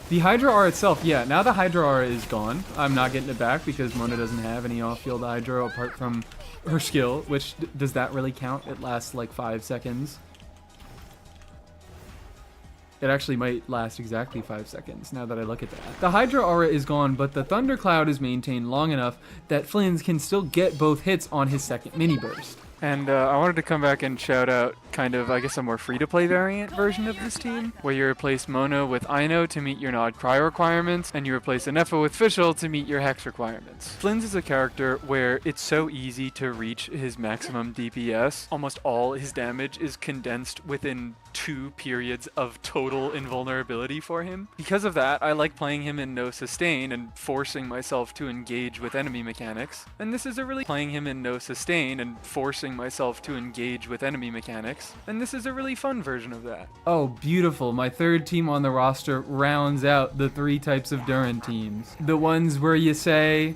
the Hydra R itself, yeah, now the Hydra R is gone. I'm not getting it back because Mona doesn't have any off-field Hydra apart from her skill, which, does that really count? It lasts like 5 seconds. It actually might last exactly 5 seconds now that I look at that. The Hydra aura is gone, but the Thundercloud is maintained long enough that Flynn's can still get both hits on his second mini burst. And I wanted to come back and shout out kind of, I guess, a more free-to-play variant version of this team, where you replace Mona with Ino to meet your Nod Cry requirements, and you replace Anefa with Fischl to meet your Hex requirements. Flynn's is a character where it's so easy to reach his maximum DPS. Almost all his damage is condensed within 2 periods of total invulnerability for him. Because of that, I like playing him in no sustain and forcing myself to engage with enemy mechanics. And this is a really fun version of that. Oh, beautiful. My third team on the roster rounds out the 3 types of Durin teams. The ones where you say,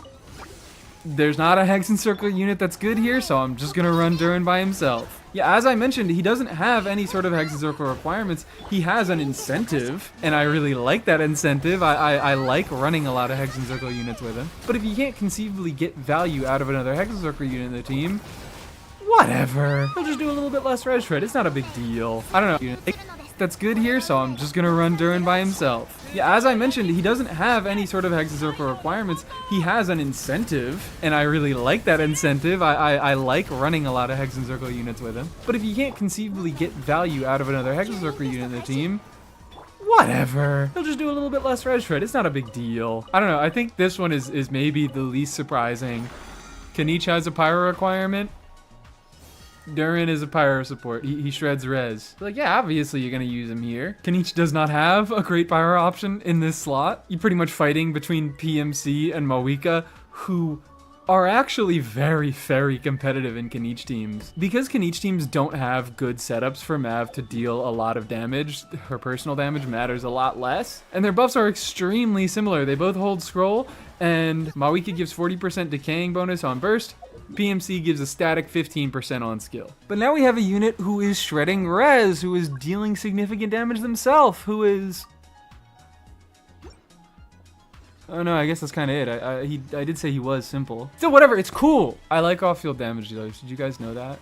there's not a Hexen Circle unit that's good here, so I'm just gonna run Durin by himself. Yeah, as I mentioned, he doesn't have any sort of Hexen Circle requirements. He has an incentive, and I really like that incentive. I like running a lot of Hexen Circle units with him. But if you can't conceivably get value out of another Hexen Circle unit in the team, whatever. He'll just do a little bit less res shred. It's not a big deal. I don't know. That's good here, so I'm just gonna run Durin by himself. Yeah, as I mentioned, he doesn't have any sort of Hexen Circle requirements. He has an incentive, and I really like that incentive. I like running a lot of Hexen Circle units with him. But if you can't conceivably get value out of another Hexen Circle unit in the team, whatever. He'll just do a little bit less res shred. It's not a big deal. I don't know. I think this one is maybe the least surprising. Kanich has a pyro requirement. Durin is a pyro support. He shreds res. Like, yeah, obviously you're gonna use him here. Kanichi does not have a great pyro option in this slot. You're pretty much fighting between PMC and Mawika, who are actually very, very competitive in Kanichi teams. Because Kanichi teams don't have good setups for Mav to deal a lot of damage, her personal damage matters a lot less. And their buffs are extremely similar. They both hold scroll, and Mawika gives 40% decaying bonus on burst. PMC gives a static 15% on skill. But now we have a unit who is shredding res, who is dealing significant damage themselves, who is... Oh no, I guess that's kind of it. I did say he was simple. Still, whatever, it's cool. I like off-field damage dealers. Did you guys know that?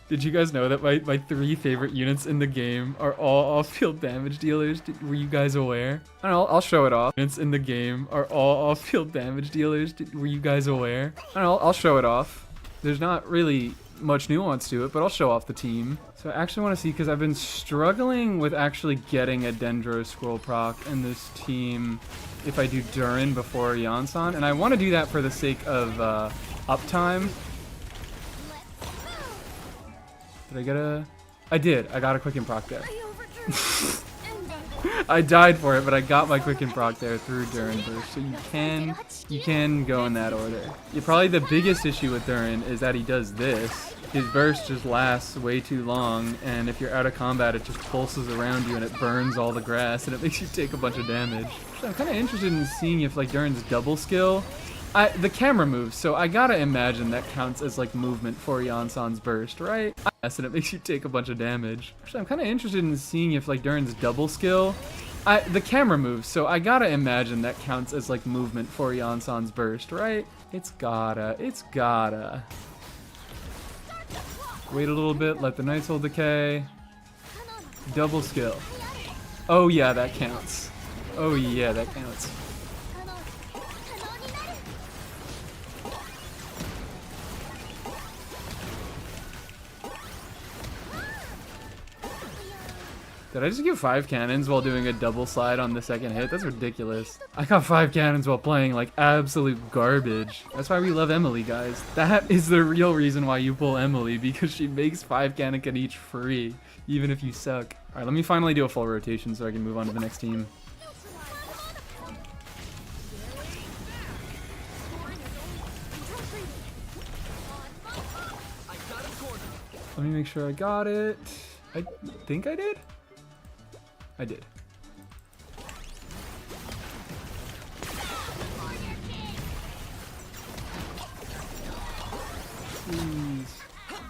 Did you guys know that my 3 favorite units in the game are all off-field damage dealers? Were you guys aware? I don't know, I'll show it off. Units in the game are all off-field damage dealers. Were you guys aware? I don't know, I'll show it off. There's not really much nuance to it, but I'll show off the team. So I actually want to see, because I've been struggling with actually getting a Dendro scroll proc in this team if I do Durin before Yansan, and I want to do that for the sake of uptime. Did I get a... I did. I got a quicken proc there. I died for it, but I got my quicken proc there through Durin burst. So you can go in that order. Yeah, probably the biggest issue with Durin is that he does this. His burst just lasts way too long, and if you're out of combat, it just pulses around you and it burns all the grass, and it makes you take a bunch of damage. So I'm kind of interested in seeing if like Durin's double skill. The camera moves, so I gotta imagine that counts as like movement for Yansan's burst, right? Yes, and it makes you take a bunch of damage. Actually, I'm kind of interested in seeing if like Durin's double skill. The camera moves, so I gotta imagine that counts as like movement for Yansan's burst, right? It's gotta. Wait a little bit, let the Night Soul decay. Double skill. Oh yeah, that counts. Oh yeah, that counts. Did I just give 5 cannons while doing a double slide on the second hit? That's ridiculous. I got 5 cannons while playing like absolute garbage. That's why we love Emily, guys. That is the real reason why you pull Emily, because she makes 5 cannon each free, even if you suck. All right, let me finally do a full rotation so I can move on to the next team. Let me make sure I got it. I think I did? I did.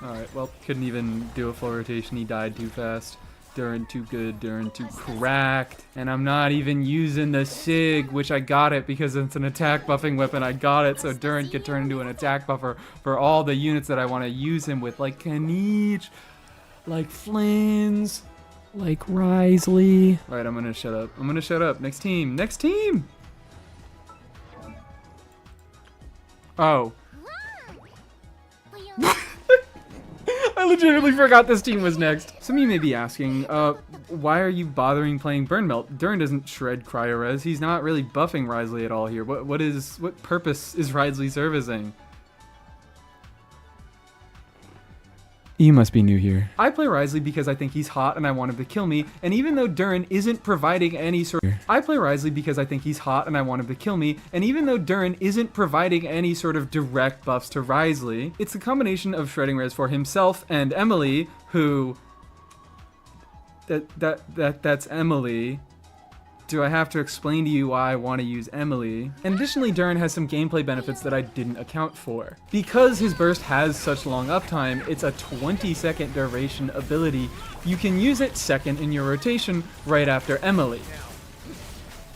Alright, well, couldn't even do a full rotation. He died too fast. Durin too good, Durin too cracked. And I'm not even using the Sig, which I got it because it's an attack buffing weapon. I got it so Durin could turn into an attack buffer for all the units that I want to use him with, like Kanichi, like Flins, like Risley. Right, I'm gonna shut up. I'm gonna shut up. Next team. Next team! Oh. I legitimately forgot this team was next. Some of you may be asking, why are you bothering playing Burn Melt? Durin doesn't shred Cryo Res. He's not really buffing Risley at all here. What purpose is Risley servicing? You must be new here. I play Risley because I think he's hot and I want him to kill me, and even though Durin isn't providing any sort of... I play Risley because I think he's hot and I want him to kill me, and even though Durin isn't providing any sort of direct buffs to Risley, it's a combination of shredding res for himself and Emily, who... That's Emily. Do I have to explain to you why I want to use Emily? And additionally, Durin has some gameplay benefits that I didn't account for. Because his burst has such long uptime, it's a 20-second duration ability. You can use it second in your rotation right after Emily.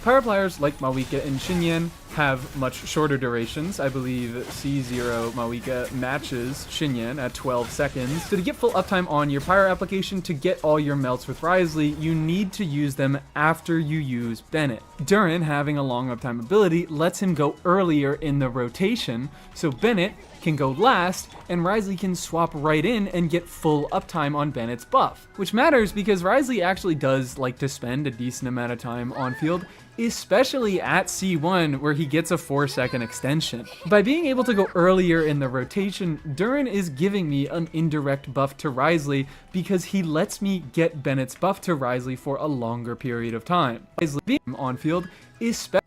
Pyro players like Mawika and Shinyan have much shorter durations. I believe C0 Mawika matches Shinyan at 12 seconds. So to get full uptime on your Pyro application, to get all your melts with Risley, you need to use them after you use Bennett. Durin, having a long uptime ability, lets him go earlier in the rotation, so Bennett can go last, and Risley can swap right in and get full uptime on Bennett's buff. Which matters because Risley actually does like to spend a decent amount of time on field, especially at C1 where he gets a 4-second extension. By being able to go earlier in the rotation, Durin is giving me an indirect buff to Wriothesley because he lets me get Bennett's buff to Wriothesley for a longer period of time. Wriothesley being on field, especially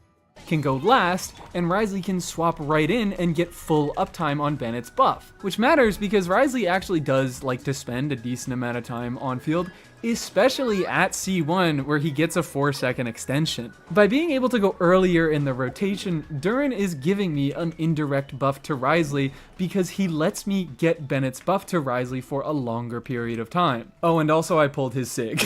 can go last, and Wriothesley can swap right in and get full uptime on Bennett's buff. Which matters because Wriothesley actually does like to spend a decent amount of time on field, especially at C1 where he gets a 4-second extension. By being able to go earlier in the rotation, Durin is giving me an indirect buff to Wriothesley because he lets me get Bennett's buff to Wriothesley for a longer period of time. Oh, and also I pulled his SIG.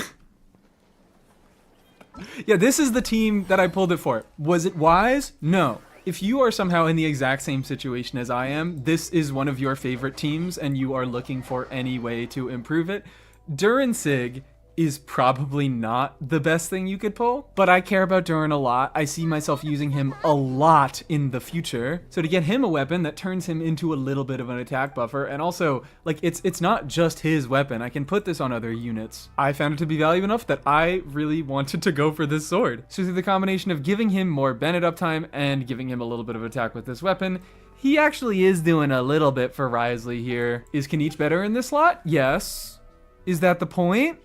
Yeah, this is the team that I pulled it for. Was it wise? No. If you are somehow in the exact same situation as I am, this is one of your favorite teams and you are looking for any way to improve it, Durin SIG is probably not the best thing you could pull, but I care about Durin a lot. I see myself using him a lot in the future. So to get him a weapon that turns him into a little bit of an attack buffer, and also, like, it's not just his weapon. I can put this on other units. I found it to be valuable enough that I really wanted to go for this sword. So through the combination of giving him more Bennett uptime and giving him a little bit of attack with this weapon, he actually is doing a little bit for Wriothesley here. Is Knight better in this slot? Yes. Is that the point?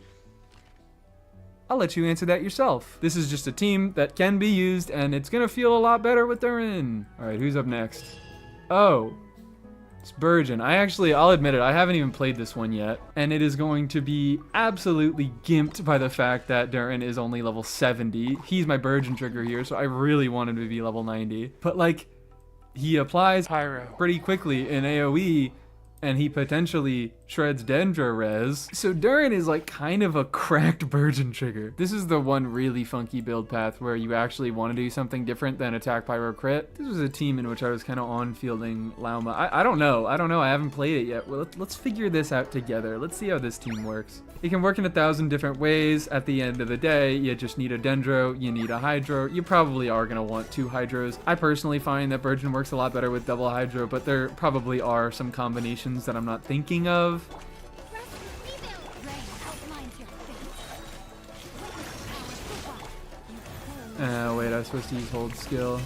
I'll let you answer that yourself. This is just a team that can be used, and it's gonna feel a lot better with Durin. All right, who's up next? Oh, it's Burgeon. I'll admit it, I haven't even played this one yet, and it is going to be absolutely gimped by the fact that Durin is only level 70. He's my Burgeon trigger here, so I really want him to be level 90. But like, he applies Pyro pretty quickly in AoE, and he potentially shreds Dendro res. So Durin is like kind of a cracked Burgeon trigger. This is the one really funky build path where you actually want to do something different than attack Pyro crit. This was a team in which I was kind of on fielding Lauma. I don't know. I haven't played it yet. Well, let's figure this out together. Let's see how this team works. It can work in 1,000 different ways. At the end of the day, you just need a Dendro, you need a Hydro. You probably are going to want 2 Hydros. I personally find that Burgeon works a lot better with double Hydro, but there probably are some combinations that I'm not thinking of. Wait, I was supposed to use hold skill.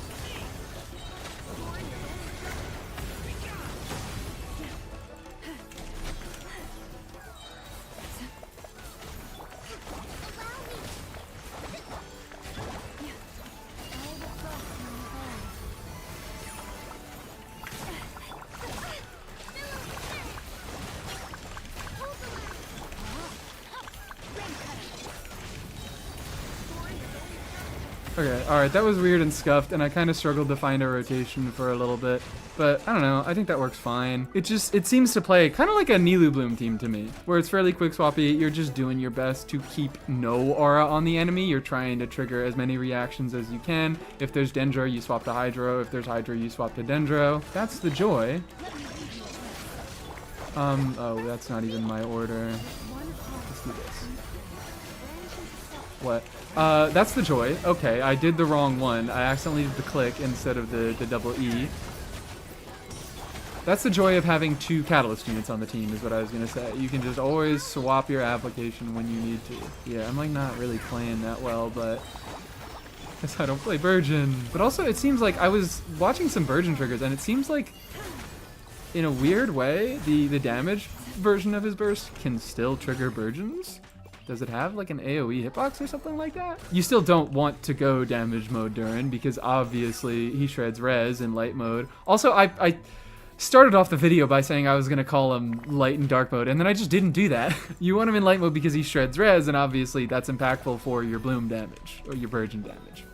Okay, alright, that was weird and scuffed, and I kind of struggled to find a rotation for a little bit. But, I don't know, I think that works fine. It seems to play kind of like a Nilou Bloom team to me, where it's fairly quick swappy, you're just doing your best to keep no aura on the enemy, you're trying to trigger as many reactions as you can. If there's Dendro, you swap to Hydro, if there's Hydro, you swap to Dendro. That's the joy. Oh, that's not even my order. Let's do this. What? That's the joy. Okay, I did the wrong one. I accidentally did the click instead of the double E. That's the joy of having 2 Catalyst units on the team, is what I was going to say. You can just always swap your application when you need to. Yeah, I'm like not really playing that well, but I guess I don't play Burgeon. But also, it seems like I was watching some Burgeon triggers, and it seems like, in a weird way, the damage version of his burst can still trigger Burgeons. Does it have like an AoE hitbox or something like that? You still don't want to go damage mode Durin because obviously he shreds res in light mode. Also, I started off the video by saying I was going to call him light and dark mode, and then I just didn't do that. You want him in light mode because he shreds res, and obviously that's impactful for your bloom damage, or your Burgeon damage.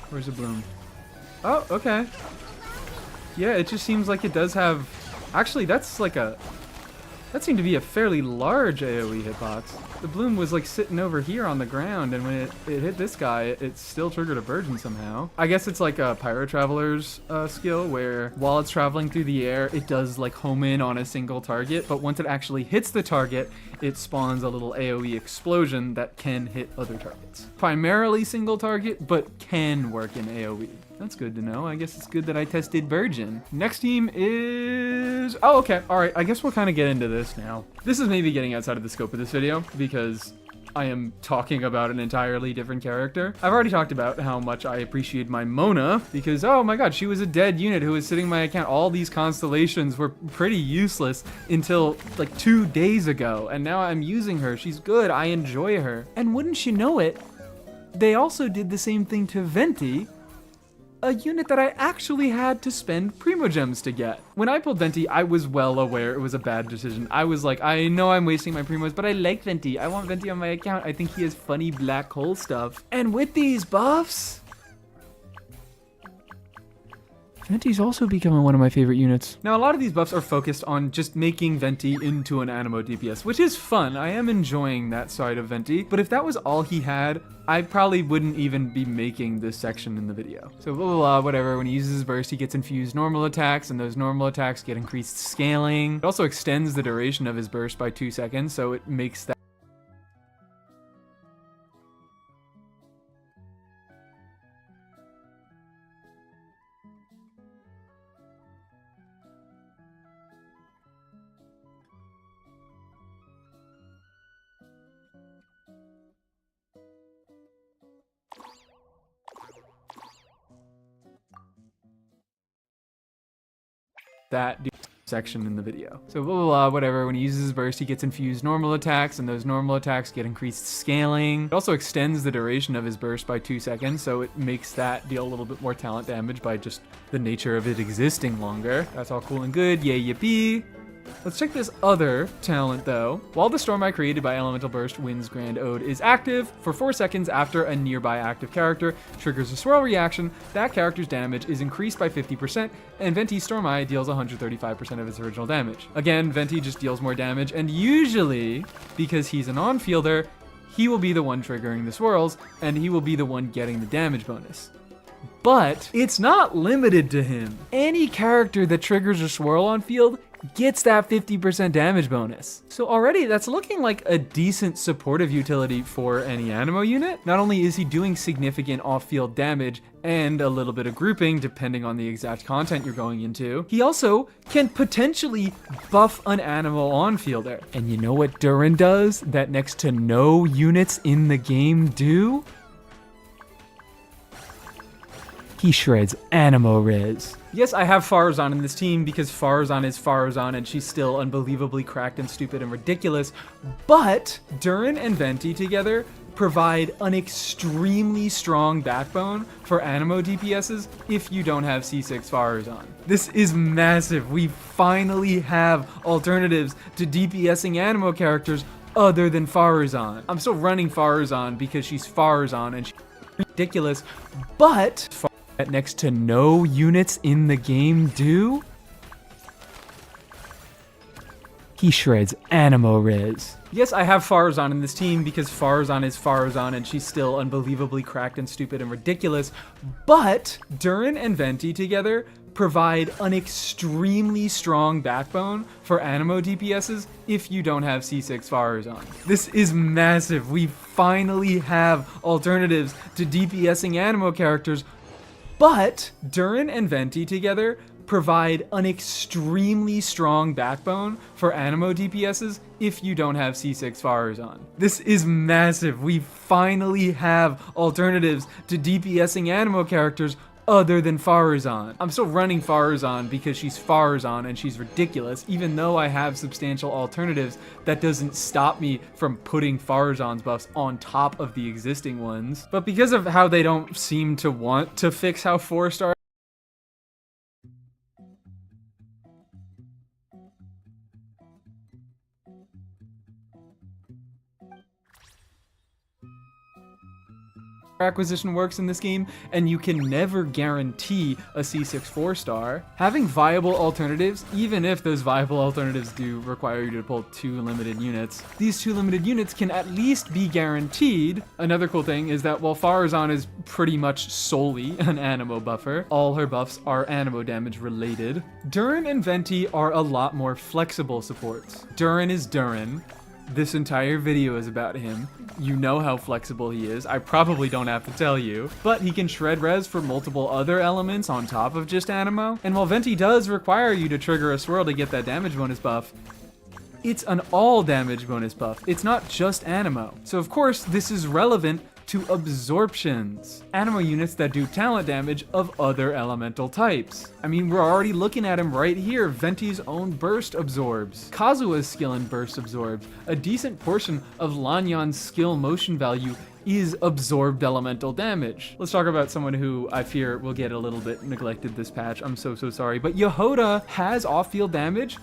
Where's the bloom? Oh, okay. Yeah, it just seems like it does have... Actually, that's like a... That seemed to be a fairly large AoE hitbox. The bloom was like sitting over here on the ground, and when it hit this guy, it still triggered a burgeon somehow. I guess it's like a Pyro Traveler's skill, where while it's traveling through the air, it does like home in on a single target, but once it actually hits the target, it spawns a little AoE explosion that can hit other targets. Primarily single target, but can work in AoE. That's good to know. I guess it's good that I tested Virgin. Next team is... Oh, okay. All right. I guess we'll kind of get into this now. This is maybe getting outside of the scope of this video because I am talking about an entirely different character. I've already talked about how much I appreciate my Mona because, oh my god, she was a dead unit who was sitting in my account. All these constellations were pretty useless until like 2 days ago, and now I'm using her. She's good. I enjoy her. And wouldn't you know it, they also did the same thing to Venti, a unit that I actually had to spend Primogems to get. When I pulled Venti, I was well aware it was a bad decision. I was like, I know I'm wasting my Primos, but I like Venti. I want Venti on my account. I think he has funny black hole stuff. And with these buffs, Venti's also becoming one of my favorite units. Now, a lot of these buffs are focused on just making Venti into an Animo DPS, which is fun. I am enjoying that side of Venti, but if that was all he had, I probably wouldn't even be making this section in the video. So blah, blah, blah, whatever. When he uses his burst, he gets infused normal attacks, and those normal attacks get increased scaling. It also extends the duration of his burst by 2 seconds, so it makes that section in the video. So blah, blah, blah, whatever. When he uses his burst, he gets infused normal attacks, and those normal attacks get increased scaling. It also extends the duration of his burst by 2 seconds, so it makes that deal a little bit more talent damage by just the nature of it existing longer. That's all cool and good. Yay, yippee. Let's check this other talent though. While the storm eye created by Elemental Burst Wind's Grand Ode is active, for 4 seconds after a nearby active character triggers a swirl reaction, that character's damage is increased by 50%, and Venti's Storm Eye deals 135% of its original damage. Again, Venti just deals more damage, and usually, because he's an on-fielder, he will be the one triggering the swirls, and he will be the one getting the damage bonus. But it's not limited to him. Any character that triggers a swirl on field gets that 50% damage bonus. So already that's looking like a decent supportive utility for any Animo unit. Not only is he doing significant off-field damage and a little bit of grouping depending on the exact content you're going into, he also can potentially buff an Animo on-fielder. And you know what Durin does that next to no units in the game do? He shreds Animo Riz. Yes, I have Farazan in this team because Farazan is Farazan and she's still unbelievably cracked and stupid and ridiculous, but Durin and Venti together provide an extremely strong backbone for Animo DPSs if you don't have C6 Farazan. This is massive. We finally have alternatives to DPSing Animo characters other than Farazan. I'm still running Farazan because she's Farazan and she's ridiculous, but that next to no units in the game do? He shreds Animo Riz. Yes, I have Farazan in this team because Farazan is Farazan and she's still unbelievably cracked and stupid and ridiculous, but Durin and Venti together provide an extremely strong backbone for Animo DPSs if you don't have C6 Farazan. This is massive. We finally have alternatives to DPSing Animo characters, but Durin and Venti together provide an extremely strong backbone for Animo DPSs if you don't have C6 Farazan. This is massive. We finally have alternatives to DPSing Animo characters other than Farazan. I'm still running Farazan because she's Farazan and she's ridiculous, even though I have substantial alternatives. That doesn't stop me from putting Farazan's buffs on top of the existing ones. But because of how they don't seem to want to fix how 4-star acquisition works in this game, and you can never guarantee a C6 4-star. Having viable alternatives, even if those viable alternatives do require you to pull 2 limited units, these 2 limited units can at least be guaranteed. Another cool thing is that while Farazan is pretty much solely an Animo buffer, all her buffs are Animo damage related. Durin and Venti are a lot more flexible supports. Durin is Durin. This entire video is about him. You know how flexible he is. I probably don't have to tell you. But he can shred res for multiple other elements on top of just Animo. And while Venti does require you to trigger a swirl to get that damage bonus buff, it's an all damage bonus buff. It's not just Animo. So of course, this is relevant to absorptions. Animo units that do talent damage of other elemental types. I mean, we're already looking at him right here. Venti's own burst absorbs. Kazuha's skill and burst absorbs. A decent portion of Lanyan's skill motion value is absorbed elemental damage. Let's talk about someone who I fear will get a little bit neglected this patch. I'm so sorry. But Yehoda has off-field damage,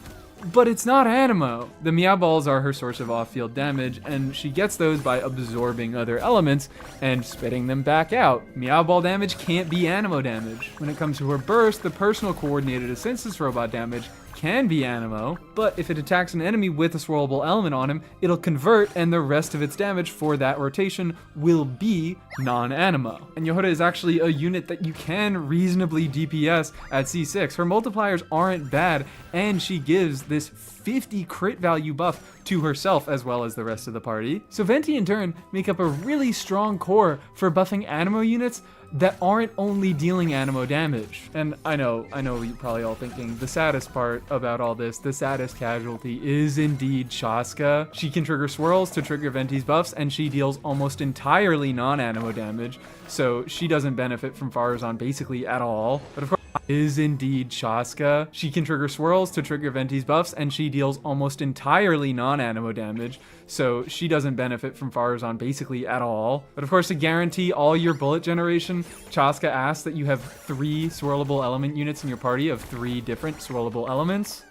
but it's not Animo. The Meow Balls are her source of off-field damage, and she gets those by absorbing other elements and spitting them back out. Meow Ball damage can't be Animo damage. When it comes to her burst, the personal coordinated assistance robot damage can be Animo, but if it attacks an enemy with a swirlable element on him, it'll convert, and the rest of its damage for that rotation will be non-Animo. And Yehoda is actually a unit that you can reasonably DPS at C6. Her multipliers aren't bad, and she gives this 50 crit value buff to herself as well as the rest of the party. So Venti and Durin make up a really strong core for buffing Animo units that aren't only dealing Animo damage. And I know you're probably all thinking the saddest part about all this, the saddest casualty is indeed Chaska. She can trigger swirls to trigger Venti's buffs, and she deals almost entirely non-Animo damage, so she doesn't benefit from Farazan basically at all. But of course, is indeed Chaska. She can trigger swirls to trigger Venti's buffs, and she deals almost entirely non-Animo damage, so she doesn't benefit from Farazan basically at all. But of course, to guarantee all your bullet generation, Chaska asks that you have 3 swirlable element units in your party of 3 different swirlable elements.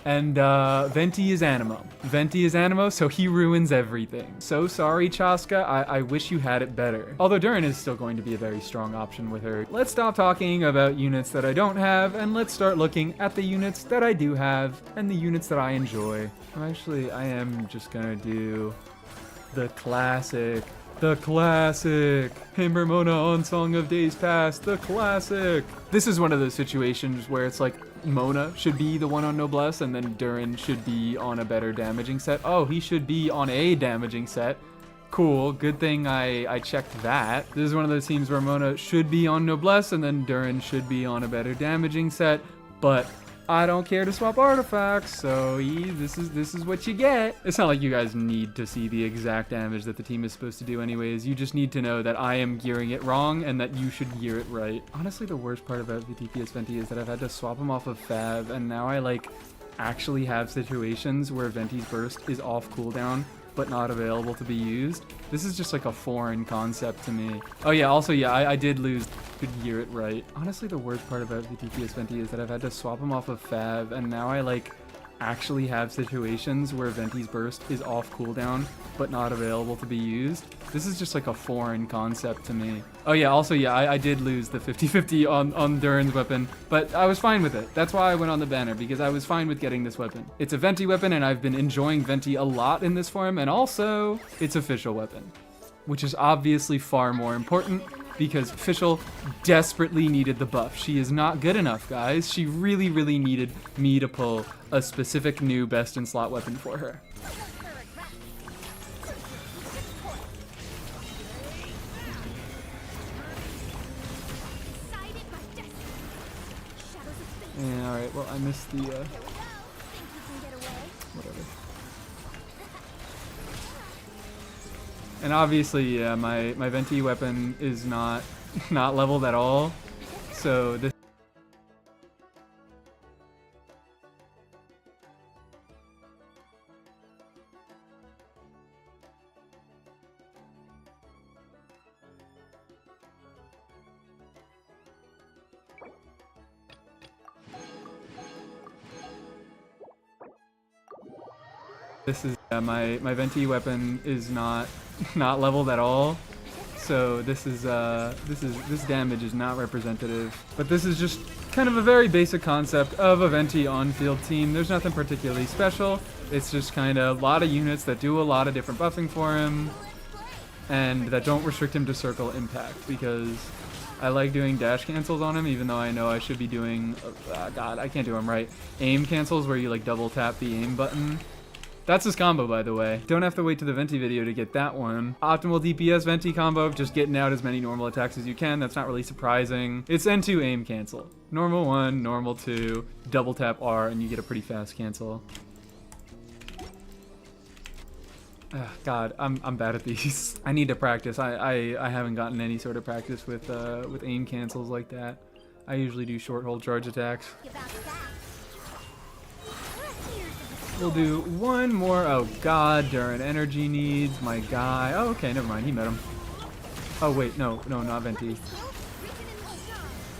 And Venti is Animo. Venti is Animo, so he ruins everything. So sorry, Chaska. I wish you had it better. Although Durin is still going to be a very strong option with her. Let's stop talking about units that I don't have, and let's start looking at the units that I do have, and the units that I enjoy. I am just gonna do the classic. The classic. Himbermona on Song of Days Past. The classic. This is one of those situations where it's like Mona should be the one on Noblesse, and then Durin should be on a better damaging set. Oh, he should be on a damaging set. Cool. Good thing I checked that. This is one of those teams where Mona should be on Noblesse, and then Durin should be on a better damaging set. But I don't care to swap artifacts, so this is what you get. It's not like you guys need to see the exact damage that the team is supposed to do anyways. You just need to know that I am gearing it wrong and that you should gear it right. Honestly, the worst part about the DPS Venti is that I've had to swap him off of Fab, and now I actually have situations where Venti's burst is off cooldown but not available to be used. This is just a foreign concept to me. Oh yeah, also yeah, I did lose. Could gear it right. Honestly, the worst part about the DPS Venti is that I've had to swap him off of Fab, and now I actually have situations where Venti's burst is off cooldown but not available to be used. This is just a foreign concept to me. Oh yeah, also yeah, I did lose the 50-50 on Durin's weapon, but I was fine with it. That's why I went on the banner, because I was fine with getting this weapon. It's a Venti weapon, and I've been enjoying Venti a lot in this form, and also it's official weapon, which is obviously far more important, because Fischl desperately needed the buff. She is not good enough, guys. She really needed me to pull a specific new best in slot weapon for her. Yeah, alright, well, I missed the, whatever. And obviously, yeah, my Venti weapon is not leveled at all, so this. This is my Venti weapon is not leveled at all, so this damage is not representative. But this is just kind of a very basic concept of a Venti on-field team. There's nothing particularly special. It's just kind of a lot of units that do a lot of different buffing for him, and that don't restrict him to circle impact, because I like doing dash cancels on him, even though I know I should be doing, God, I can't do them right. Aim cancels, where you like double tap the aim button. That's his combo, by the way. Don't have to wait to the Venti video to get that one. Optimal DPS Venti combo, just getting out as many normal attacks as you can. That's not really surprising. It's N2 aim cancel. Normal 1, normal 2, double tap R, and you get a pretty fast cancel. God, I'm bad at these. I need to practice. I haven't gotten any sort of practice with aim cancels like that. I usually do short hold charge attacks. We'll do one more. Oh God, Duran energy needs my guy. Oh, okay, never mind. He met him. Oh wait, no, not Venti.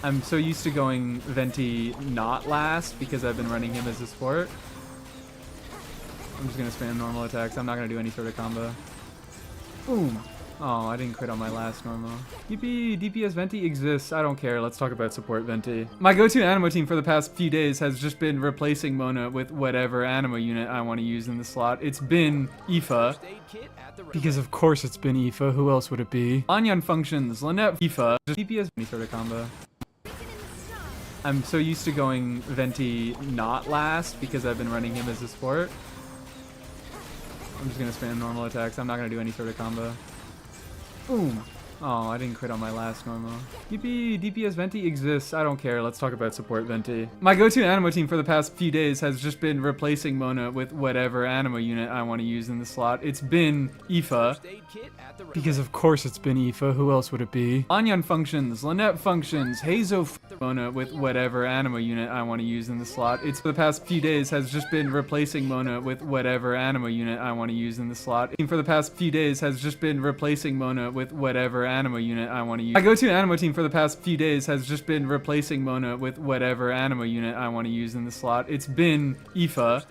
I'm so used to going Venti not last because I've been running him as a support. I'm just gonna spam normal attacks. I'm not gonna do any sort of combo. Boom. Oh, I didn't crit on my last normal. Yippee, DPS Venti exists. I don't care. Let's talk about support Venti. My go-to Animo team for the past few days has just been replacing Mona with whatever Animo unit I want to use in the slot. It's been Aoife. Because of course it's been Aoife. Who else would it be? Anyan functions. Lynette Aoife. Just DPS any sort of combo. I'm so used to going Venti not last because I've been running him as a support. I'm just gonna spam normal attacks. I'm not gonna do any sort of combo. Boom. Oh, I didn't crit on my last normal. Yippee, DPS Venti exists. I don't care. Let's talk about support Venti. My go-to Animo team for the past few days has just been replacing Mona with whatever Animo unit I want to use in the slot. It's been Aoife. Because of course it's been Aoife. Who else would it be? Anyan functions. Lynette functions. Hazo Mona with whatever Animo unit I want to use in the slot. It's for the past few days has just been replacing Mona with whatever Animo unit I want to use in the slot. For the past few days has just been replacing Mona with whatever Animo unit I want to use. My go-to Animo team for the past few days has just been replacing Mona with whatever Animo unit I want to use in the slot. It's been Aoife.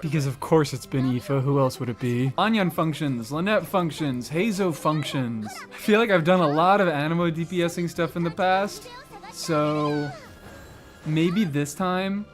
Because of course it's been Aoife. Who else would it be? Anyan functions. Lynette functions. Hazo functions. I feel like I've done a lot of Animo DPSing stuff in the past, so maybe this time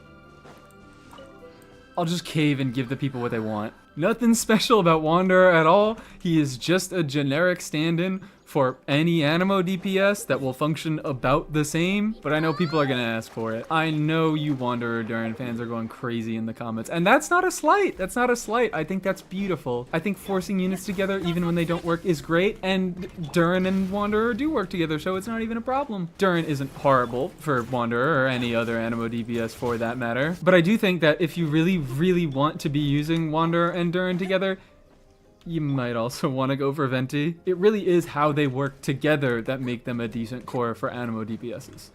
I'll just cave and give the people what they want. Nothing special about Wanderer at all. He is just a generic stand-in for any Animo DPS that will function about the same, but I know people are gonna ask for it. I know you Wanderer Duran fans are going crazy in the comments, and that's not a slight. That's not a slight. I think that's beautiful. I think forcing units together, even when they don't work, is great, and Duran and Wanderer do work together, so it's not even a problem. Duran isn't horrible for Wanderer or any other Animo DPS for that matter, but I do think that if you really, really want to be using Wanderer and Duran together, you might also want to go for Venti. It really is how they work together that make them a decent core for Animo DPSs.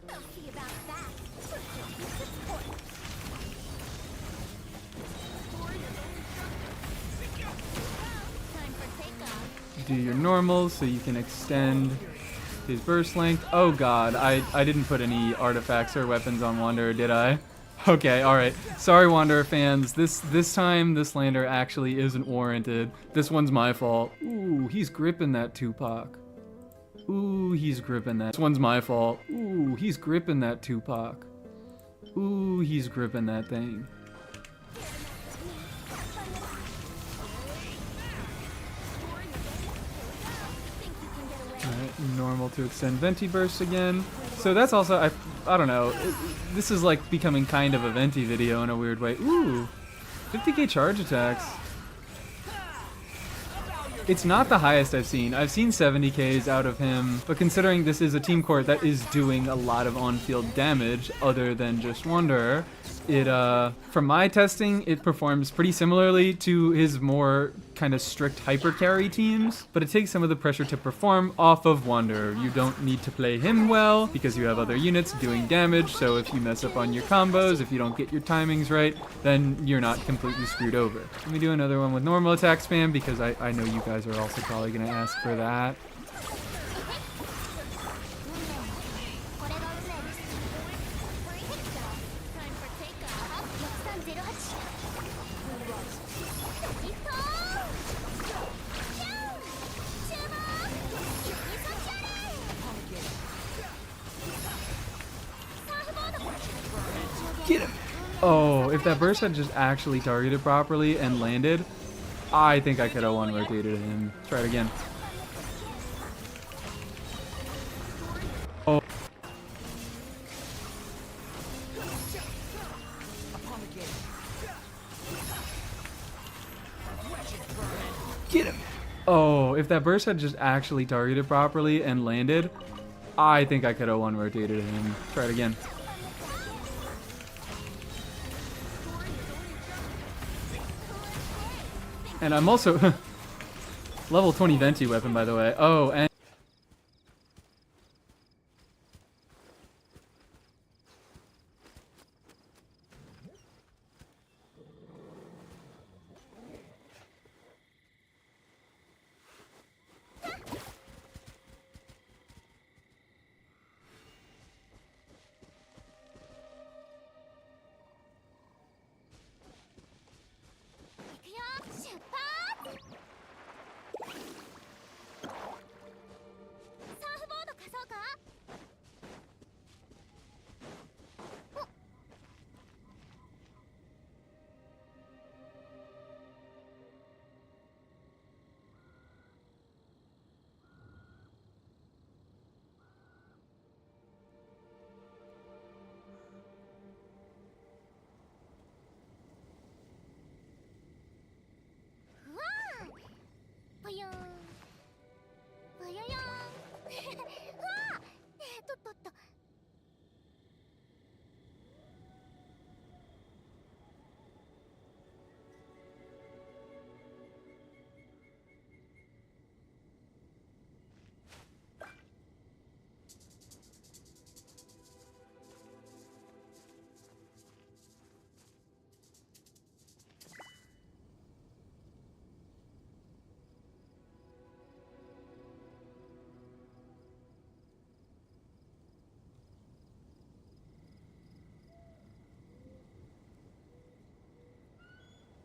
Do your normals so you can extend his burst length. Oh God, I didn't put any artifacts or weapons on Wanderer, did I? Okay, alright. Sorry, Wanderer fans. This time, this lander actually isn't warranted. This one's my fault. Ooh, he's gripping that Tupac. Ooh, he's gripping that. This one's my fault. Ooh, he's gripping that Tupac. Ooh, he's gripping that thing. Alright, normal to extend Venti burst again. So that's also, I don't know, this is like becoming kind of a Venti video in a weird way. Ooh, 50k charge attacks. It's not the highest I've seen. I've seen 70ks out of him, but considering this is a team core that is doing a lot of on-field damage other than just Wanderer, it, from my testing, it performs pretty similarly to his more kind of strict hyper carry teams, but it takes some of the pressure to perform off of Wanderer. You don't need to play him well because you have other units doing damage, so if you mess up on your combos, if you don't get your timings right, then you're not completely screwed over. Let me do another one with normal attack spam because I know you guys are also probably going to ask for that. Get him! Oh, if that burst had just actually targeted properly and landed, I think I could have one rotated him. Try it again. Oh. Get him! Oh, if that burst had just actually targeted properly and landed, I think I could have one rotated him. Try it again. And I'm also level 20 Venti weapon, by the way. Oh, and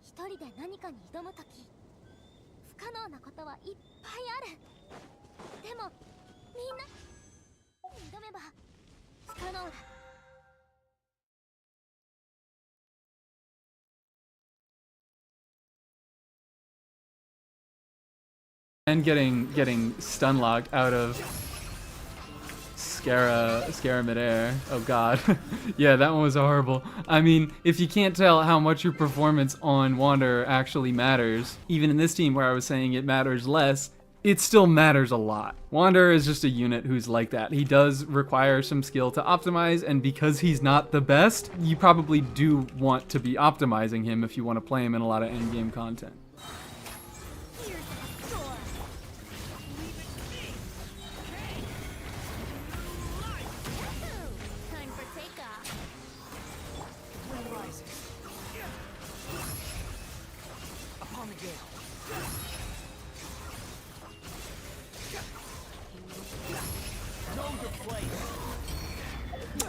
一人で何かに挑むとき、不可能なことはいっぱいある。でもみんな挑めば不可能だ。And getting stun locked out of Scara midair. Oh god. Yeah, that one was horrible. I mean, if you can't tell how much your performance on Wanderer actually matters, even in this team where I was saying it matters less, it still matters a lot. Wanderer is just a unit who's like that. He does require some skill to optimize, and because he's not the best, you probably do want to be optimizing him if you want to play him in a lot of endgame content.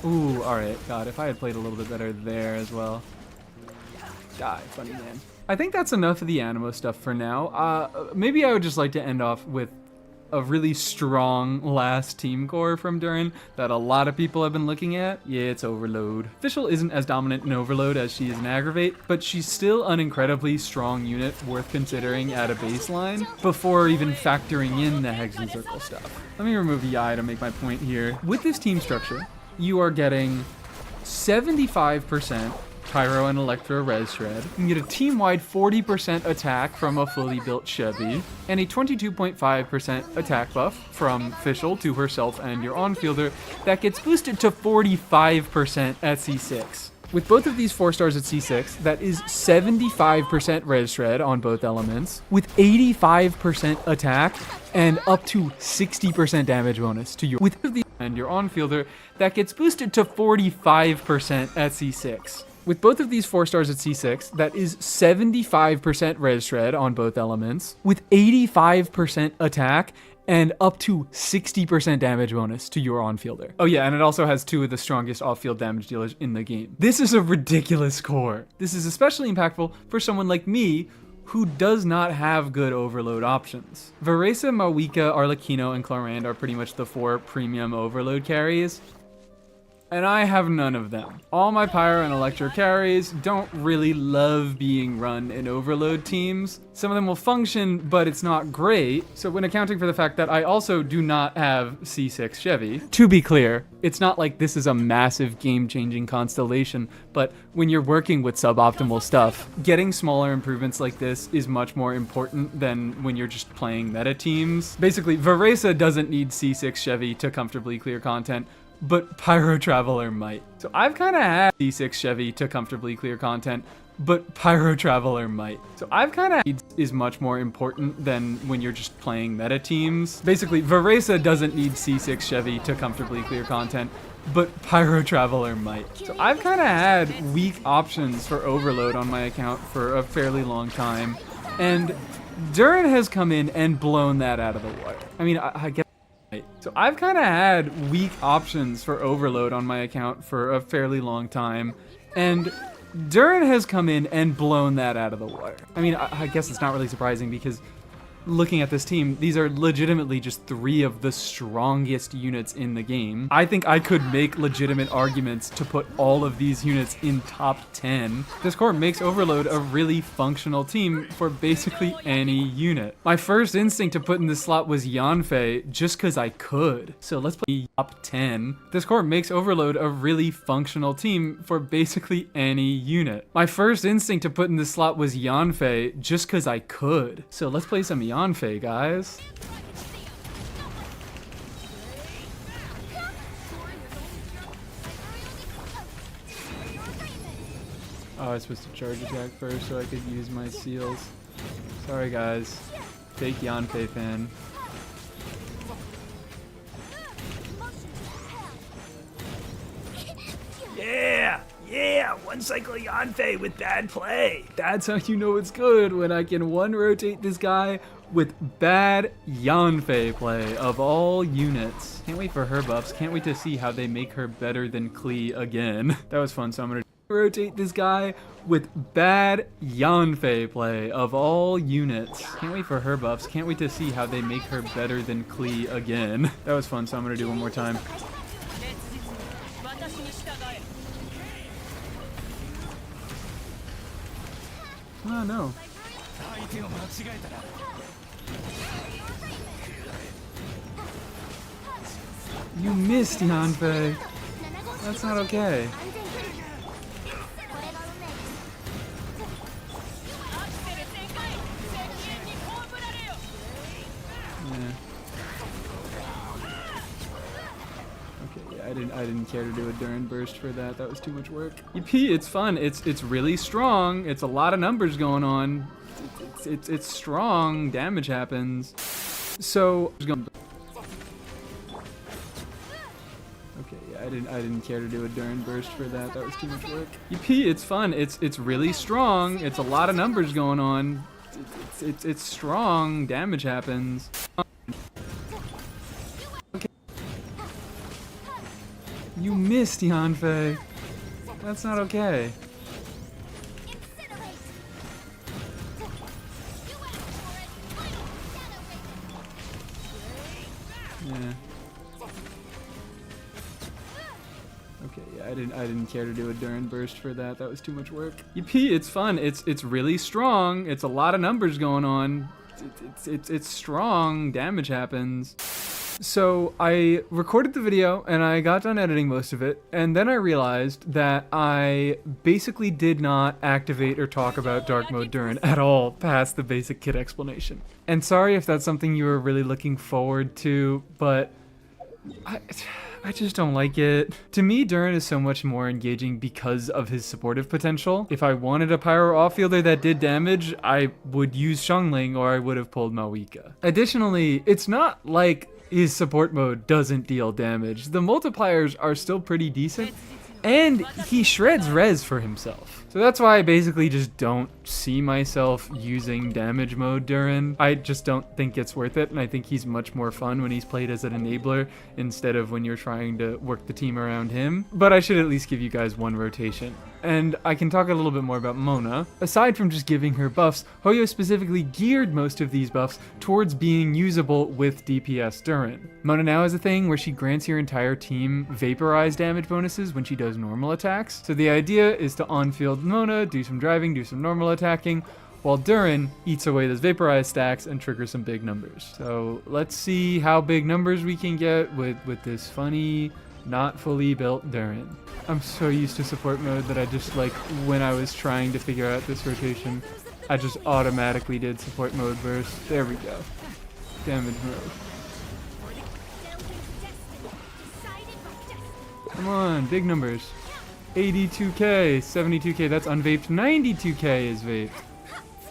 Ooh, alright. God, if I had played a little bit better there as well. Die, funny man. I think that's enough of the Animo stuff for now. Maybe I would just like to end off with a really strong last team core from Durin that a lot of people have been looking at. Yeah, it's Overload. Fischl isn't as dominant in Overload as she is in Aggravate, but she's still an incredibly strong unit worth considering at a baseline before even factoring in the Hex and Circle stuff. Let me remove the eye to make my point here. With this team structure, you are getting 75% Pyro and Electro Res Shred. You can get a team-wide 40% attack from a fully built Chevy, and a 22.5% attack buff from Fischl to herself and your on-fielder that gets boosted to 45% at C6. With both of these 4 stars at C6, that is 75% Res Shred on both elements, with 85% attack and up to 60% damage bonus to your and your on-fielder that gets boosted to 45% at C6. With both of these 4 stars at C6, that is 75% Res Shred on both elements, with 85% attack and up to 60% damage bonus to your on-fielder. Oh yeah, and it also has 2 of the strongest off-field damage dealers in the game. This is a ridiculous core. This is especially impactful for someone like me, who does not have good overload options. Varesa, Mawika, Arlecchino, and Clorand are pretty much the 4 premium overload carries. and I have none of them. All my pyro and electro carries don't really love being run in overload teams. Some of them will function, but it's not great. So when accounting for the fact that I also do not have C6 Chevy, to be clear, it's not like this is a massive game-changing constellation, but when you're working with suboptimal stuff, getting smaller improvements like this is much more important than when you're just playing meta teams. Basically, Varesa doesn't need C6 Chevy to comfortably clear content, but Pyro Traveler might. So I've kind of had C6 Chevy to comfortably clear content, but Pyro Traveler might. So I've kind of is much more important than when you're just playing meta teams. Basically, Varesa doesn't need C6 Chevy to comfortably clear content, but Pyro Traveler might. So I've kind of had weak options for overload on my account for a fairly long time, and Durin has come in and blown that out of the water. I mean, I guess. So I've kind of had weak options for overload on my account for a fairly long time, and Durin has come in and blown that out of the water. I mean, I guess it's not really surprising because looking at this team, these are legitimately just 3 of the strongest units in the game. I think I could make legitimate arguments to put all of these units in top 10. This core makes Overload a really functional team for basically any unit. My first instinct to put in this slot was Yanfei, just because I could. So let's play top 10. This core makes Overload a really functional team for basically any unit. My first instinct to put in this slot was Yanfei, just because I could. So let's play some Yanfei, guys. Oh, I was supposed to charge attack first so I could use my seals. Sorry, guys. Fake Yanfei fan. Yeah, one cycle Yanfei with bad play. That's how you know it's good, when I can one rotate this guy with bad Yanfei play of all units. Can't wait for her buffs. Can't wait to see how they make her better than Klee again. That was fun, so I'm gonna rotate this guy with bad Yanfei play of all units. Can't wait for her buffs. Can't wait to see how they make her better than Klee again. That was fun, so I'm gonna do one more time. Oh no. You missed, Yanfei. That's not okay. I didn't care to do a Durin burst for that. That was too much work. Yippee, it's fun. It's really strong. It's a lot of numbers going on. It's strong. Damage happens. So okay, yeah, I didn't care to do a Durin burst for that. That was too much work. Yippee, it's fun. It's really strong. It's a lot of numbers going on. It's strong. Damage happens. You missed, Yanfei. That's not okay. Yeah. Okay, yeah, I didn't care to do a Durin burst for that. That was too much work. Yippee, it's fun. It's really strong. It's a lot of numbers going on. It's strong. Damage happens. So I recorded the video and I got done editing most of it, and then I realized that I basically did not activate or talk about dark mode Durin at all past the basic kit explanation. And sorry if that's something you were really looking forward to, but I just don't like it. To me, Durin is so much more engaging because of his supportive potential. If I wanted a pyro off-fielder that did damage, I would use Xiangling or I would have pulled Mawika. Additionally, it's not like his support mode doesn't deal damage. The multipliers are still pretty decent, and he shreds res for himself. So that's why I basically just don't see myself using damage mode Durin. I just don't think it's worth it, and I think he's much more fun when he's played as an enabler instead of when you're trying to work the team around him. But I should at least give you guys one rotation. And I can talk a little bit more about Mona. Aside from just giving her buffs, Hoyo specifically geared most of these buffs towards being usable with DPS Durin. Mona now has a thing where she grants your entire team vaporize damage bonuses when she does normal attacks. So the idea is to on-field Mona, do some driving, do some normal attacking, while Durin eats away those vaporize stacks and triggers some big numbers. So let's see how big numbers we can get with this funny, not fully built Durin. I'm so used to support mode that I just, like, when I was trying to figure out this rotation, I just automatically did support mode burst. There we go. Damage mode. Come on, big numbers. 82k, 72k, that's unvaped. 92k is vaped.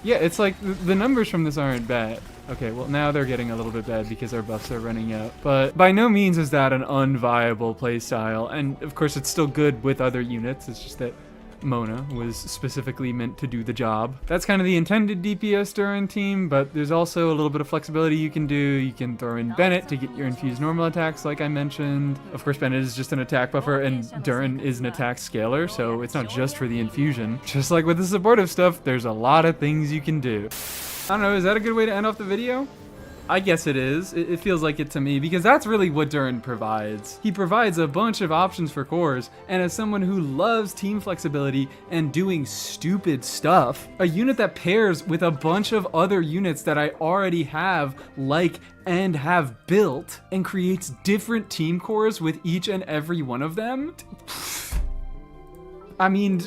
Yeah, it's like, the numbers from this aren't bad. Okay, well now they're getting a little bit bad because our buffs are running out. But by no means is that an unviable playstyle. And of course it's still good with other units, it's just that Mona was specifically meant to do the job. That's kind of the intended DPS Durin team, but there's also a little bit of flexibility you can do. You can throw in Bennett to get your infused normal attacks, like I mentioned. Of course, Bennett is just an attack buffer, and Durin is an attack scaler, so it's not just for the infusion. Just like with the supportive stuff, there's a lot of things you can do. I don't know, is that a good way to end off the video? I guess it is. It feels like it to me, because that's really what Durin provides. He provides a bunch of options for cores, and as someone who loves team flexibility and doing stupid stuff, a unit that pairs with a bunch of other units that I already have, like, and have built, and creates different team cores with each and every one of them? I mean,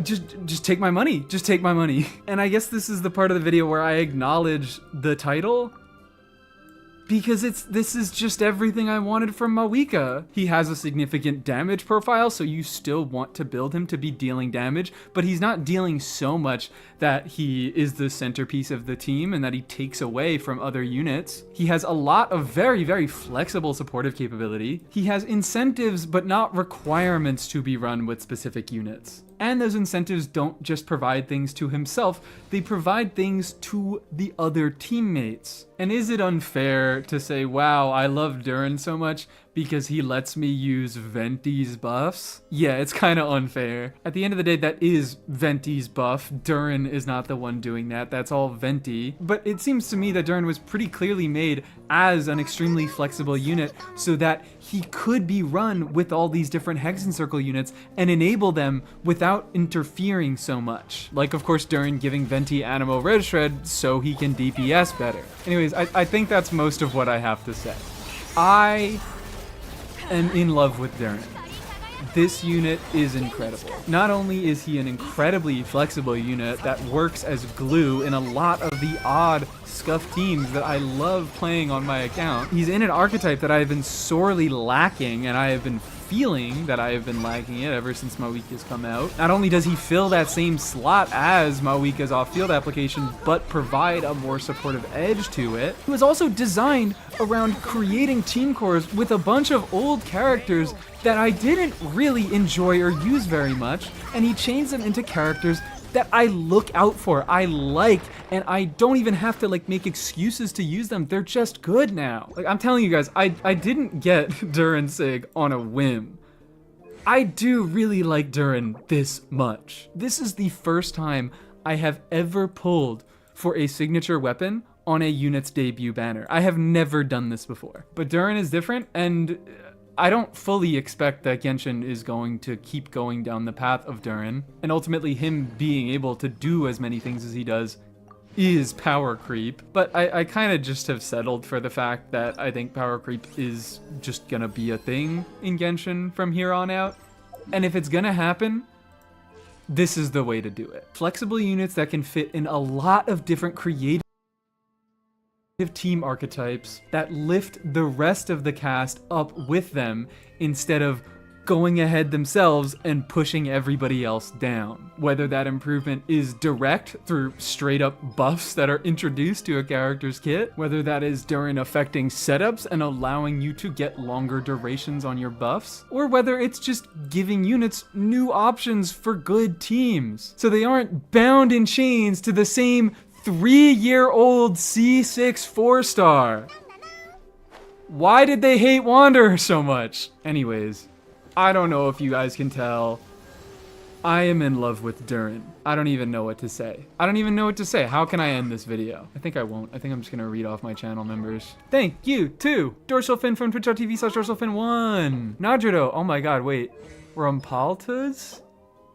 just take my money. Just take my money. And I guess this is the part of the video where I acknowledge the title, because this is just everything I wanted from Mawika. He has a significant damage profile, so you still want to build him to be dealing damage, but he's not dealing so much that he is the centerpiece of the team and that he takes away from other units. He has a lot of very, very flexible supportive capability. He has incentives, but not requirements to be run with specific units. And those incentives don't just provide things to himself, they provide things to the other teammates. And is it unfair to say, wow, I love Durin so much because he lets me use Venti's buffs? Yeah, it's kind of unfair. At the end of the day, that is Venti's buff. Durin is not the one doing that. That's all Venti. But it seems to me that Durin was pretty clearly made as an extremely flexible unit so that he could be run with all these different Hex and Circle units and enable them without interfering so much. Like, of course, Durin giving Venti Animo Red Shred so he can DPS better. Anyways, I think that's most of what I have to say. I am in love with Durin. This unit is incredible. Not only is he an incredibly flexible unit that works as glue in a lot of the odd scuff teams that I love playing on my account, he's in an archetype that I have been sorely lacking, and I have been feeling that I have been lacking it ever since Mawika's come out. Not only does he fill that same slot as Mawika's off-field application, but provide a more supportive edge to it. He was also designed around creating team cores with a bunch of old characters that I didn't really enjoy or use very much, and he changed them into characters that I look out for, I like, and I don't even have to like make excuses to use them. They're just good now. Like, I'm telling you guys, I didn't get Durin Sig on a whim. I do really like Durin this much. This is the first time I have ever pulled for a signature weapon on a unit's debut banner. I have never done this before. But Durin is different, and I don't fully expect that Genshin is going to keep going down the path of Durin, and ultimately him being able to do as many things as he does is power creep. But I kind of just have settled for the fact that I think power creep is just gonna be a thing in Genshin from here on out. And if it's gonna happen, this is the way to do it. Flexible units that can fit in a lot of different creative team archetypes that lift the rest of the cast up with them instead of going ahead themselves and pushing everybody else down. Whether that improvement is direct through straight up buffs that are introduced to a character's kit, whether that is during affecting setups and allowing you to get longer durations on your buffs, or whether it's just giving units new options for good teams so they aren't bound in chains to the same 3-year-old C6 4-star. Why did they hate Wanderer so much? Anyways, I don't know if you guys can tell, I am in love with Durin. I don't even know what to say. I don't even know what to say. How can I end this video? I think I won't. I think I'm just gonna read off my channel members. Thank you to Dorsalfin from twitch.tv/Dorsalfin1. Nadrido, oh my god, wait. Rumpaltas?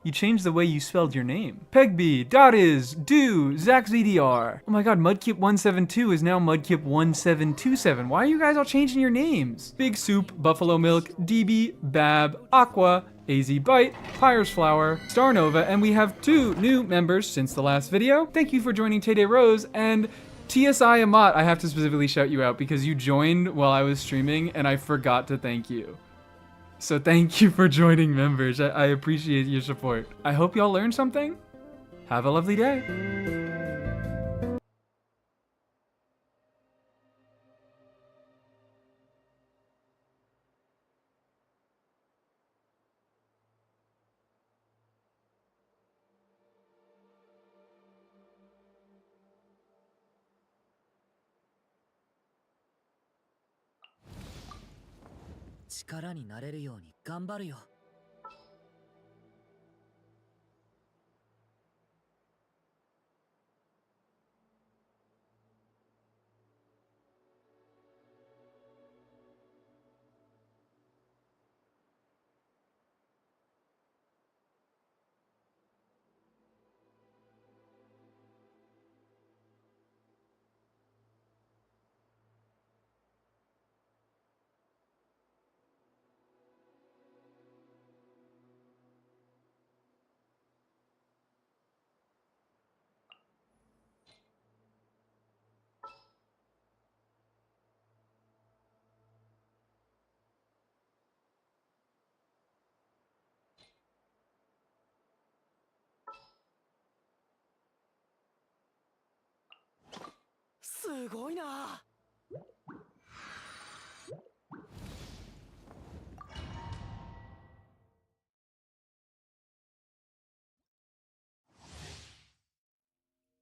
You changed the way you spelled your name. Pegby, Dadiz, Do, ZachZDR. Oh my god, Mudkip172 is now Mudkip1727. Why are you guys all changing your names? Big Soup, Buffalo Milk, DB, Bab, Aqua, AZ Bite, Pyre's Flower, Starnova, and we have 2 new members since the last video. Thank you for joining Tede Rose, and TSI Amat, I have to specifically shout you out because you joined while I was streaming and I forgot to thank you. So thank you for joining members. I appreciate your support. I hope y'all learned something. Have a lovely day.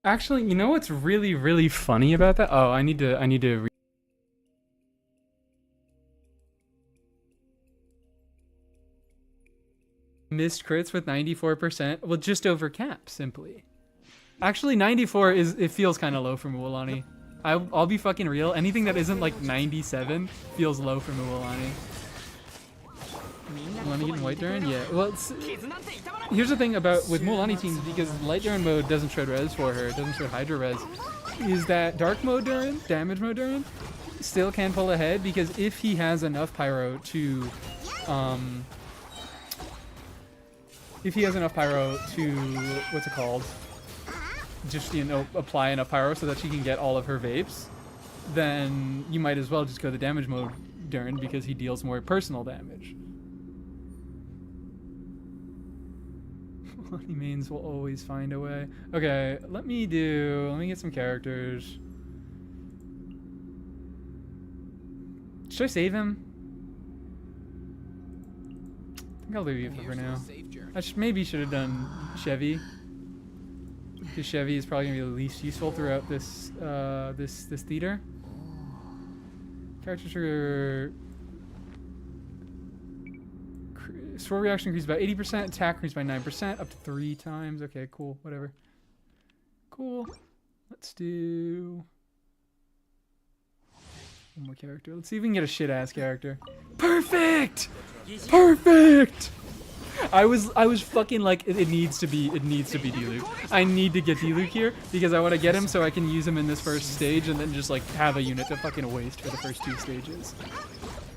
Actually, you know what's really, really funny about that? Oh, I need to missed crits with 94%. Well, just over cap, simply. Actually, 94 it feels kind of low for Mualani. I'll be fucking real. Anything that isn't like 97 feels low for Mualani. Mualani getting White Durin? Yeah. Well, here's the thing with Mualani teams, because Light Durin mode doesn't shred res for her, it doesn't shred Hydra res, is that Dark mode Durin, Damage mode Durin, still can pull ahead, because if he has enough Pyro to, what's it called? Just, you know, apply enough Pyro so that she can get all of her vapes, then you might as well just go the Damage mode Durin, because he deals more personal damage. Money mains will always find a way. Okay, let me get some characters. Should I save him? I think I'll leave you for now. I maybe should have done Chevy, because Chevy is probably gonna be the least useful throughout this this theater. Characters are sword reaction increases by 80%, attack increases by 9%, up to 3 times. Okay, cool, whatever. Cool. Let's do one more character. Let's see if we can get a shit-ass character. Perfect! Perfect! I was fucking like, it needs to be D-Luke. I need to get D-Luke here because I want to get him so I can use him in this first stage and then just like have a unit to fucking waste for the first 2 stages.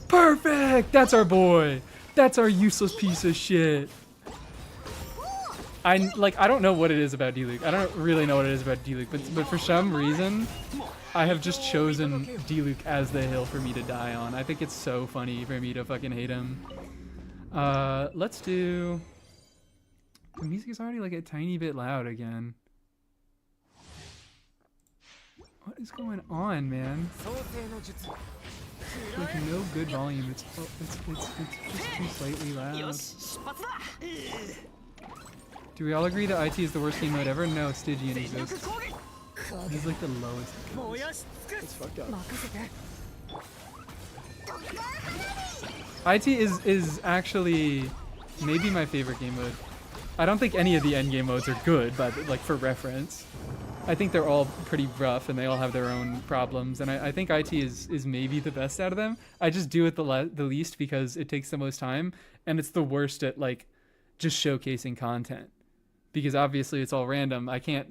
Perfect! That's our boy! That's our useless piece of shit. I don't know what it is about D-Luke. I don't really know what it is about D-Luke, but for some reason, I have just chosen D-Luke as the hill for me to die on. I think it's so funny for me to fucking hate him. Let's do... The music is already like a tiny bit loud again. What is going on, man? Like no good volume. It's just too slightly loud. Do we all agree that IT is the worst game mode ever? No, Stygian exists. He's like the lowest. It's fucked up. IT is actually maybe my favorite game mode. I don't think any of the endgame modes are good, but like for reference. I think they're all pretty rough and they all have their own problems. And I think IT is maybe the best out of them. I just do it the least because it takes the most time and it's the worst at like just showcasing content. Because obviously it's all random. I can't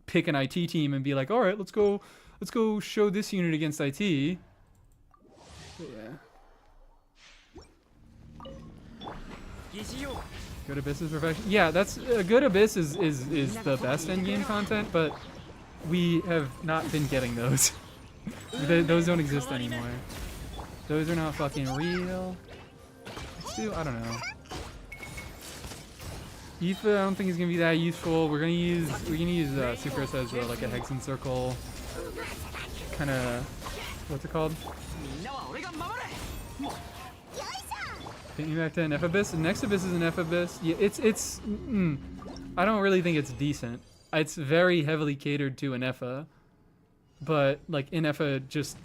pick an IT team and be like, all right, let's go show this unit against IT. But yeah. Good Abyss is perfection. Yeah, that's Good Abyss is the best endgame content, but we have not been getting those. Those don't exist anymore. Those are not fucking real. Let's do, I don't know. Aoife, I don't think is gonna be that useful. We're gonna use Sucrose as like a Hexen Circle kind of, what's it called? Take me back to an F Abyss. Next Abyss is an F Abyss. Yeah, I don't really think it's decent. It's very heavily catered to an Effa, but like in Effa, just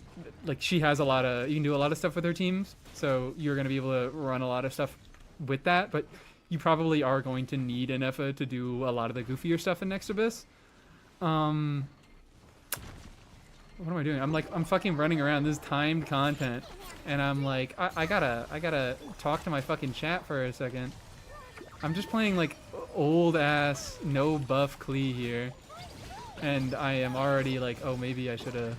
like she has you can do a lot of stuff with her teams, so you're gonna be able to run a lot of stuff with that. But you probably are going to need an Effa to do a lot of the goofier stuff in Next Abyss. What am I doing? I'm fucking running around. This is timed content. And I'm like, I gotta talk to my fucking chat for a second. I'm just playing like old ass, no buff Klee here. And I am already like, oh, maybe I should have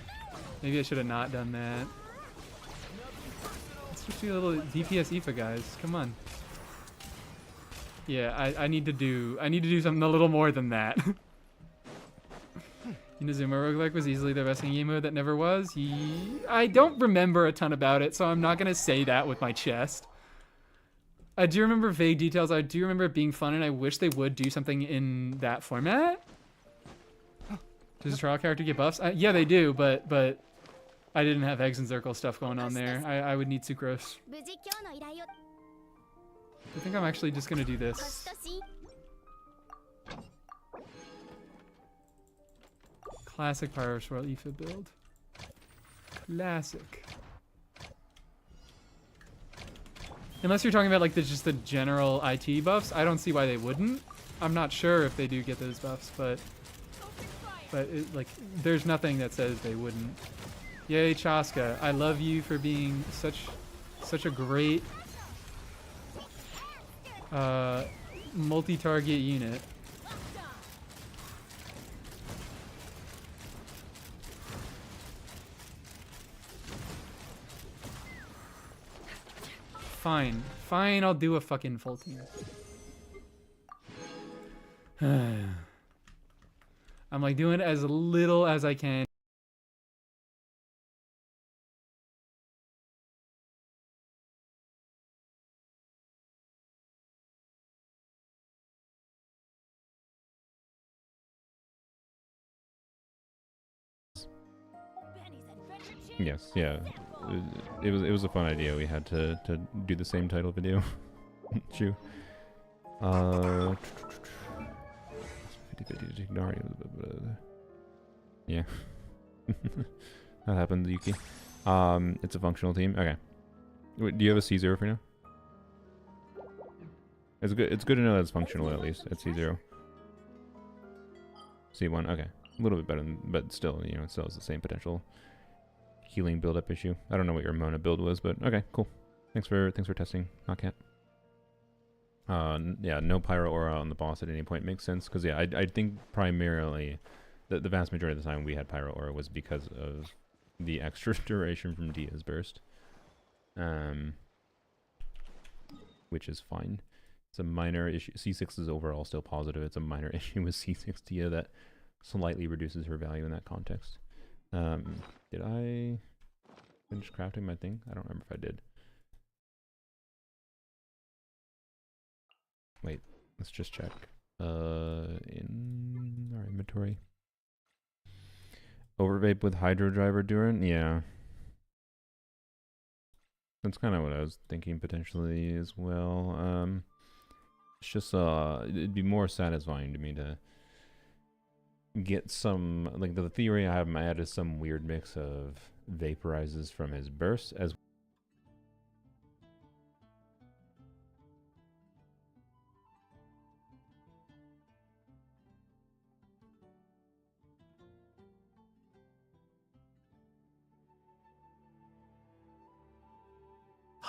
not done that. Let's just do a little DPS Aoife, guys. Come on. Yeah, I need to do something a little more than that. Inazuma roguelike was easily the best game mode that never was. I don't remember a ton about it, so I'm not gonna say that with my chest. I do remember vague details. I do remember it being fun, and I wish they would do something in that format. Does the trial character get buffs? Yeah, they do, but I didn't have Hexen Circle stuff going on there. I would need Sucrose. I think I'm actually just gonna do this. Classic Pyro Swirl Aoife build. Classic. Unless you're talking about like just the general IT buffs, I don't see why they wouldn't. I'm not sure if they do get those buffs, but like there's nothing that says they wouldn't. Yay, Chaska! I love you for being such a great multi-target unit. Fine, I'll do a fucking full team. I'm like doing as little as I can. Yes, yeah. It was a fun idea. We had to do the same title video. True. Yeah. That happened, Yuki. It's a functional team. Okay. Wait, do you have a C0 for now? It's good to know that it's functional at least at C0. C1, okay. A little bit better, but still, you know, it still has the same potential healing build-up issue. I don't know what your Mona build was, but okay, cool. Thanks for testing, Knockcat. Yeah, no Pyro Aura on the boss at any point makes sense, because yeah, I think primarily the vast majority of the time we had Pyro Aura was because of the extra duration from Dia's burst. Which is fine. It's a minor issue. C6 is overall still positive. It's a minor issue with C6 Dia that slightly reduces her value in that context. Did I finish crafting my thing? I don't remember if I did. Wait, let's just check. In our inventory. Overvape with Hydro Driver Durin? Yeah. That's kind of what I was thinking potentially as well. It's just, it'd be more satisfying to me to get some, like the theory I have in my head is some weird mix of vaporizes from his burst as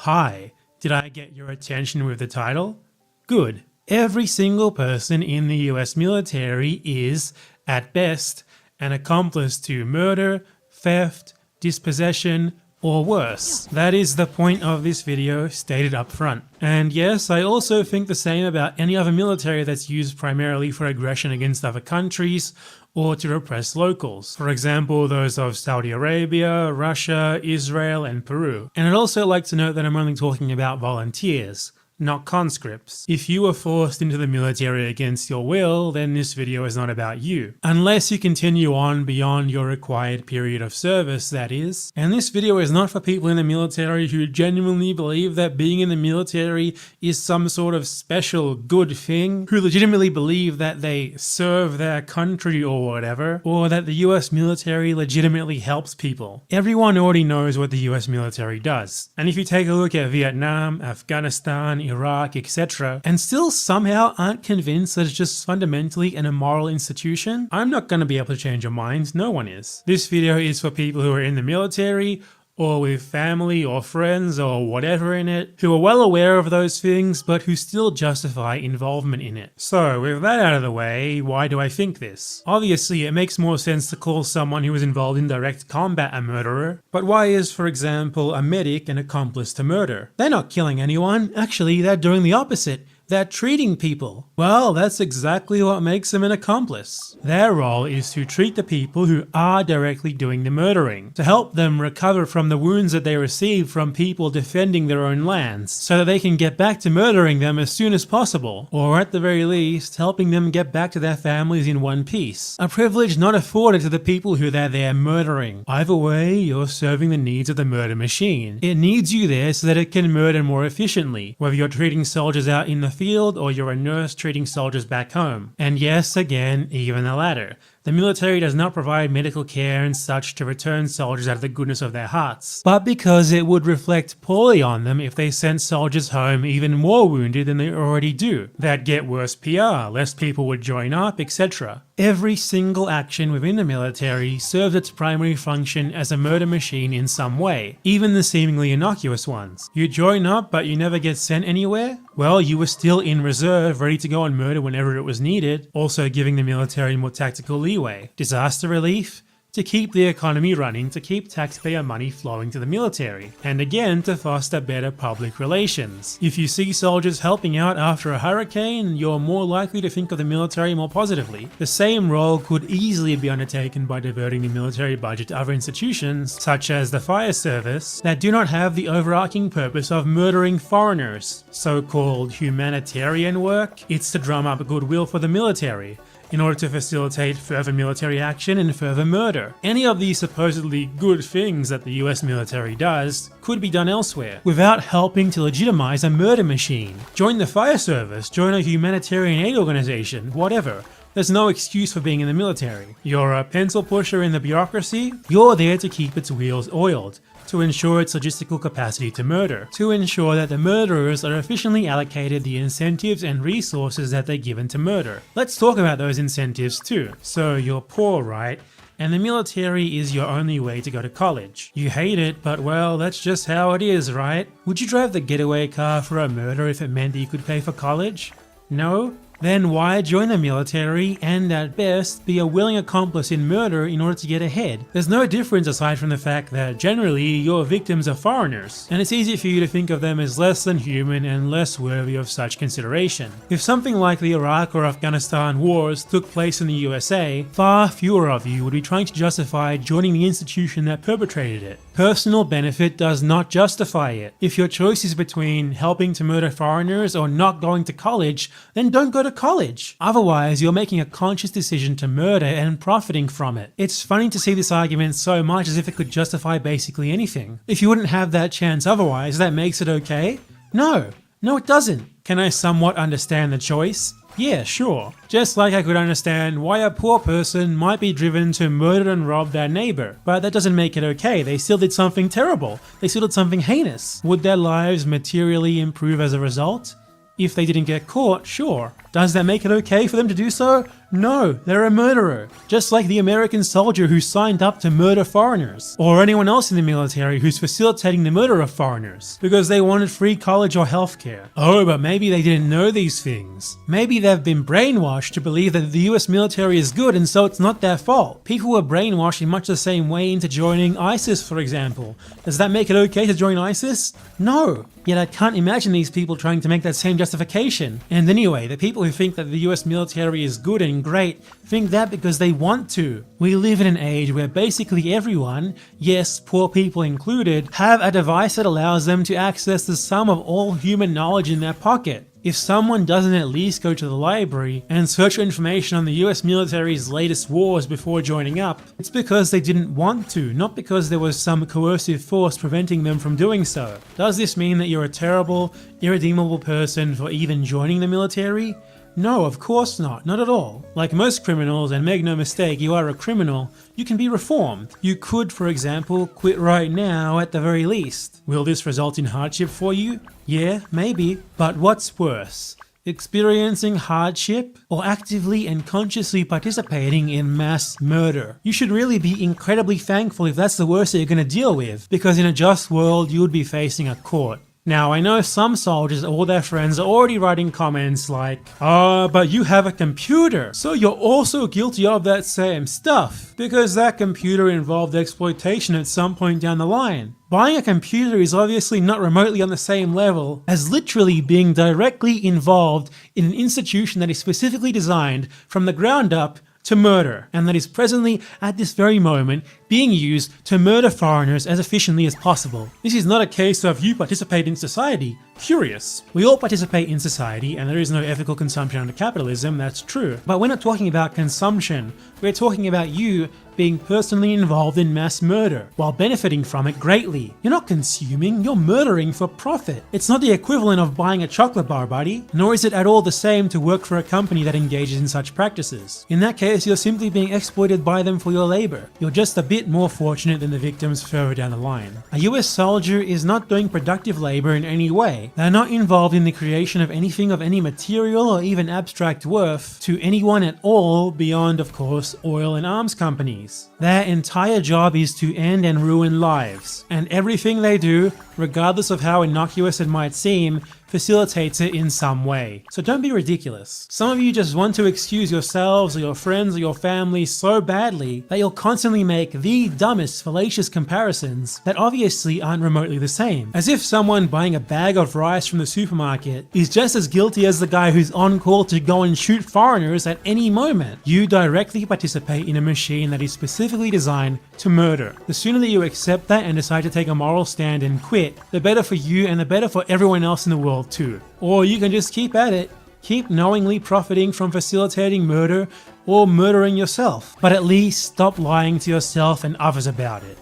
Hi, did I get your attention with the title? Good. Every single person in the US military is, at best, an accomplice to murder, theft, dispossession, or worse. That is the point of this video, stated up front. And yes, I also think the same about any other military that's used primarily for aggression against other countries or to repress locals. For example, those of Saudi Arabia, Russia, Israel, and Peru. And I'd also like to note that I'm only talking about volunteers, not conscripts. If you were forced into the military against your will, then this video is not about you. Unless you continue on beyond your required period of service, that is. And this video is not for people in the military who genuinely believe that being in the military is some sort of special good thing, who legitimately believe that they serve their country or whatever, or that the US military legitimately helps people. Everyone already knows what the US military does. And if you take a look at Vietnam, Afghanistan, Iraq, etc., and still somehow aren't convinced that it's just fundamentally an immoral institution, I'm not going to be able to change your mind, no one is. This video is for people who are in the military, or with family or friends or whatever in it, who are well aware of those things, but who still justify involvement in it. So, with that out of the way, why do I think this? Obviously, it makes more sense to call someone who is involved in direct combat a murderer, but why is, for example, a medic an accomplice to murder? They're not killing anyone, actually they're doing the opposite. They're treating people. Well, that's exactly what makes them an accomplice. Their role is to treat the people who are directly doing the murdering, to help them recover from the wounds that they received from people defending their own lands, so that they can get back to murdering them as soon as possible, or at the very least, helping them get back to their families in one piece. A privilege not afforded to the people who they're there murdering. Either way, you're serving the needs of the murder machine. It needs you there so that it can murder more efficiently, whether you're treating soldiers out in the field or you're a nurse treating soldiers back home. And yes, again, even the latter. The military does not provide medical care and such to return soldiers out of the goodness of their hearts, but because it would reflect poorly on them if they sent soldiers home even more wounded than they already do. That'd get worse PR, less people would join up, etc. Every single action within the military serves its primary function as a murder machine in some way, even the seemingly innocuous ones. You join up but you never get sent anywhere? Well, you were still in reserve, ready to go and murder whenever it was needed, also giving the military more tactical leeway. Disaster relief? To keep the economy running, to keep taxpayer money flowing to the military, and again to foster better public relations. If you see soldiers helping out after a hurricane, you're more likely to think of the military more positively. The same role could easily be undertaken by diverting the military budget to other institutions, such as the fire service, that do not have the overarching purpose of murdering foreigners. So-called humanitarian work? It's to drum up goodwill for the military, in order to facilitate further military action and further murder. Any of these supposedly good things that the US military does could be done elsewhere, without helping to legitimize a murder machine. Join the fire service, join a humanitarian aid organization, whatever. There's no excuse for being in the military. You're a pencil pusher in the bureaucracy? You're there to keep its wheels oiled, to ensure its logistical capacity to murder, to ensure that the murderers are efficiently allocated the incentives and resources that they're given to murder. Let's talk about those incentives too. So you're poor, right? And the military is your only way to go to college. You hate it, but well, that's just how it is, right? Would you drive the getaway car for a murder if it meant that you could pay for college? No? Then why join the military and, at best, be a willing accomplice in murder in order to get ahead? There's no difference aside from the fact that, generally, your victims are foreigners, and it's easy for you to think of them as less than human and less worthy of such consideration. If something like the Iraq or Afghanistan wars took place in the USA, far fewer of you would be trying to justify joining the institution that perpetrated it. Personal benefit does not justify it. If your choice is between helping to murder foreigners or not going to college, then don't go to college. Otherwise, you're making a conscious decision to murder and profiting from it. It's funny to see this argument so much as if it could justify basically anything. If you wouldn't have that chance otherwise, that makes it okay? No. No, it doesn't. Can I somewhat understand the choice? Yeah, sure. Just like I could understand why a poor person might be driven to murder and rob their neighbor. But that doesn't make it okay. They still did something terrible. They still did something heinous. Would their lives materially improve as a result? If they didn't get caught, sure. Does that make it okay for them to do so? No, they're a murderer. Just like the American soldier who signed up to murder foreigners, or anyone else in the military who's facilitating the murder of foreigners because they wanted free college or healthcare. Oh, but maybe they didn't know these things. Maybe they've been brainwashed to believe that the US military is good and so it's not their fault. People were brainwashed in much the same way into joining ISIS, for example. Does that make it okay to join ISIS? No. Yet I can't imagine these people trying to make that same justification. And anyway, the people who think that the US military is good and great think that because they want to. We live in an age where basically everyone, yes, poor people included, have a device that allows them to access the sum of all human knowledge in their pocket. If someone doesn't at least go to the library and search for information on the US military's latest wars before joining up, it's because they didn't want to, not because there was some coercive force preventing them from doing so. Does this mean that you're a terrible, irredeemable person for even joining the military? No, of course not at all. Like most criminals, and make no mistake, you are a criminal, you can be reformed. You could, for example, quit right now at the very least. Will this result in hardship for you? Yeah, maybe. But what's worse? Experiencing hardship or actively and consciously participating in mass murder? You should really be incredibly thankful if that's the worst that you're going to deal with, because in a just world you would be facing a court. Now, I know some soldiers or their friends are already writing comments like, but you have a computer, so you're also guilty of that same stuff, because that computer involved exploitation at some point down the line. Buying a computer is obviously not remotely on the same level as literally being directly involved in an institution that is specifically designed from the ground up to murder, and that is presently, at this very moment, being used to murder foreigners as efficiently as possible. This is not a case of you participate in society. Curious. We all participate in society, and there is no ethical consumption under capitalism, that's true. But we're not talking about consumption. We're talking about you being personally involved in mass murder, while benefiting from it greatly. You're not consuming, you're murdering for profit. It's not the equivalent of buying a chocolate bar, buddy, nor is it at all the same to work for a company that engages in such practices. In that case, you're simply being exploited by them for your labor. You're just a bit more fortunate than the victims further down the line. A US soldier is not doing productive labor in any way. They're not involved in the creation of anything of any material or even abstract worth to anyone at all beyond, of course, oil and arms companies. Their entire job is to end and ruin lives, and everything they do, regardless of how innocuous it might seem, facilitates it in some way. So don't be ridiculous. Some of you just want to excuse yourselves or your friends or your family so badly that you'll constantly make the dumbest fallacious comparisons that obviously aren't remotely the same. As if someone buying a bag of rice from the supermarket is just as guilty as the guy who's on call to go and shoot foreigners at any moment. You directly participate in a machine that is specifically designed to murder. The sooner that you accept that and decide to take a moral stand and quit, the better for you and the better for everyone else in the world too. Or you can just keep at it, keep knowingly profiting from facilitating murder or murdering yourself, but at least stop lying to yourself and others about it.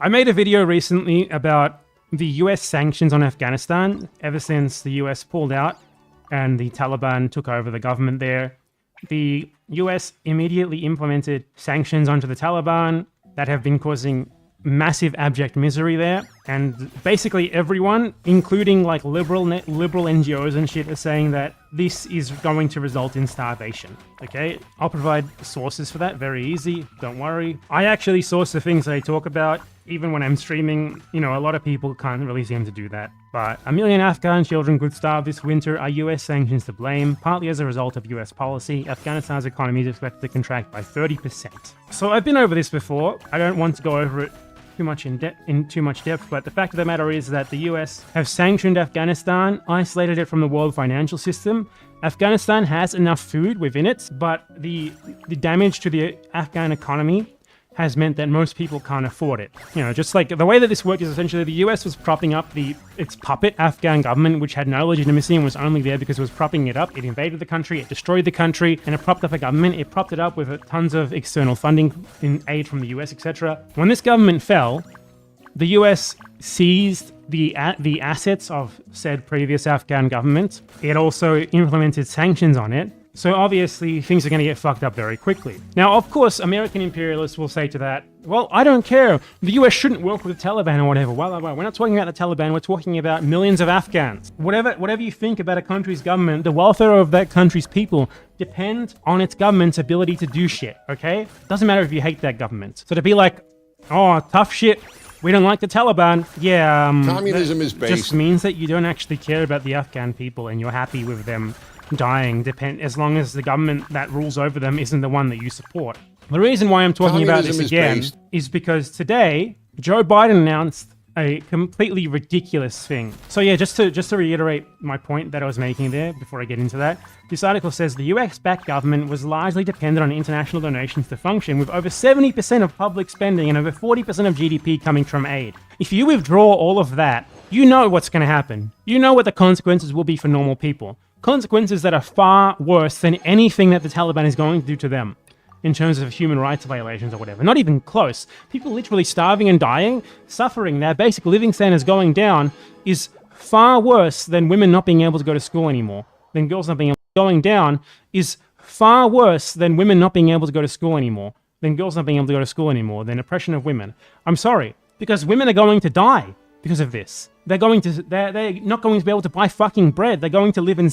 I made a video recently about the US sanctions on Afghanistan ever since the US pulled out and the Taliban took over the government there. The US immediately implemented sanctions onto the Taliban that have been causing massive abject misery there, and basically everyone, including like liberal NGOs and shit, are saying that this is going to result in starvation. Okay, I'll provide sources for that, very easy, don't worry. I actually source the things that I talk about, even when I'm streaming. You know, a lot of people can't really seem to do that. But 1 million Afghan children could starve this winter. Are US sanctions to blame? Partly as a result of US policy, Afghanistan's economy is expected to contract by 30%. So I've been over this before. I don't want to go over it in too much depth, but the fact of the matter is that the US have sanctioned Afghanistan, isolated it from the world financial system. Afghanistan has enough food within it, but the damage to the Afghan economy has meant that most people can't afford it. You know, just like the way that this worked is essentially the US was propping up its puppet Afghan government, which had no legitimacy and was only there because it was propping it up. It invaded the country, it destroyed the country, and it propped up a government. It propped it up with tons of external funding in aid from the US, etc. When this government fell, the US seized the assets of said previous Afghan government. It also implemented sanctions on it. So obviously things are going to get fucked up very quickly. Now, of course, American imperialists will say to that, well, I don't care. The US shouldn't work with the Taliban or whatever. Well, we're not talking about the Taliban. We're talking about millions of Afghans. Whatever you think about a country's government, the welfare of that country's people depend on its government's ability to do shit, okay? Doesn't matter if you hate that government. So to be like, oh, tough shit, we don't like the Taliban. Yeah, communism is based. Just means that you don't actually care about the Afghan people and you're happy with them dying, as long as the government that rules over them isn't the one that you support. The reason why I'm talking about this again is because today Joe Biden announced a completely ridiculous thing. So yeah, just to reiterate my point that I was making there before I get into that, this article says the US-backed government was largely dependent on international donations to function, with over 70% of public spending and over 40% of GDP coming from aid. If you withdraw all of that, you know what's going to happen. You know what the consequences will be for normal people. Consequences that are far worse than anything that the Taliban is going to do to them in terms of human rights violations or whatever. Not even close. People literally starving and dying, suffering, their basic living standards going down is far worse than women not being able to go to school anymore. Than girls not being able to going down is far worse than women not being able to go to school anymore. Than girls not being able to go to school anymore. Than oppression of women. I'm sorry, because women are going to die because of this. They're not going to be able to buy fucking bread. They're going to live in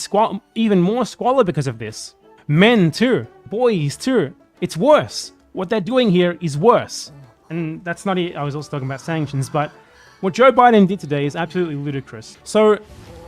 even more squalor because of this. Men too. Boys too. It's worse. What they're doing here is worse. And that's not it. I was also talking about sanctions, but what Joe Biden did today is absolutely ludicrous. So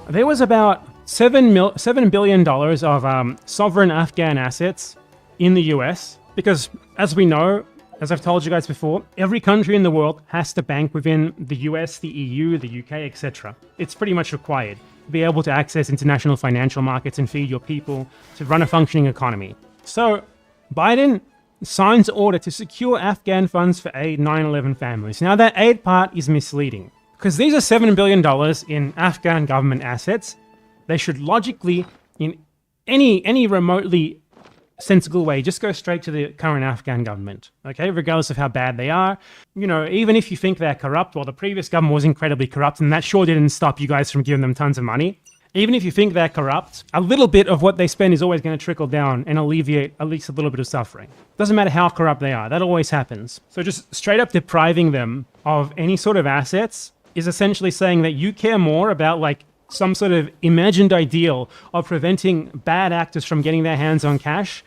there was about $7 billion of sovereign Afghan assets in the US, because as we know, as I've told you guys before, every country in the world has to bank within the US, the EU, the UK, etc. It's pretty much required to be able to access international financial markets and feed your people to run a functioning economy. So Biden signs an order to secure Afghan funds for aid 9/11 families. Now that aid part is misleading, because these are $7 billion in Afghan government assets. They should logically, in any remotely sensible way, just go straight to the current Afghan government, okay? Regardless of how bad they are. You know, even if you think they're corrupt, well, the previous government was incredibly corrupt, and that sure didn't stop you guys from giving them tons of money. Even if you think they're corrupt, a little bit of what they spend is always going to trickle down and alleviate at least a little bit of suffering. Doesn't matter how corrupt they are, that always happens. So just straight up depriving them of any sort of assets is essentially saying that you care more about like some sort of imagined ideal of preventing bad actors from getting their hands on cash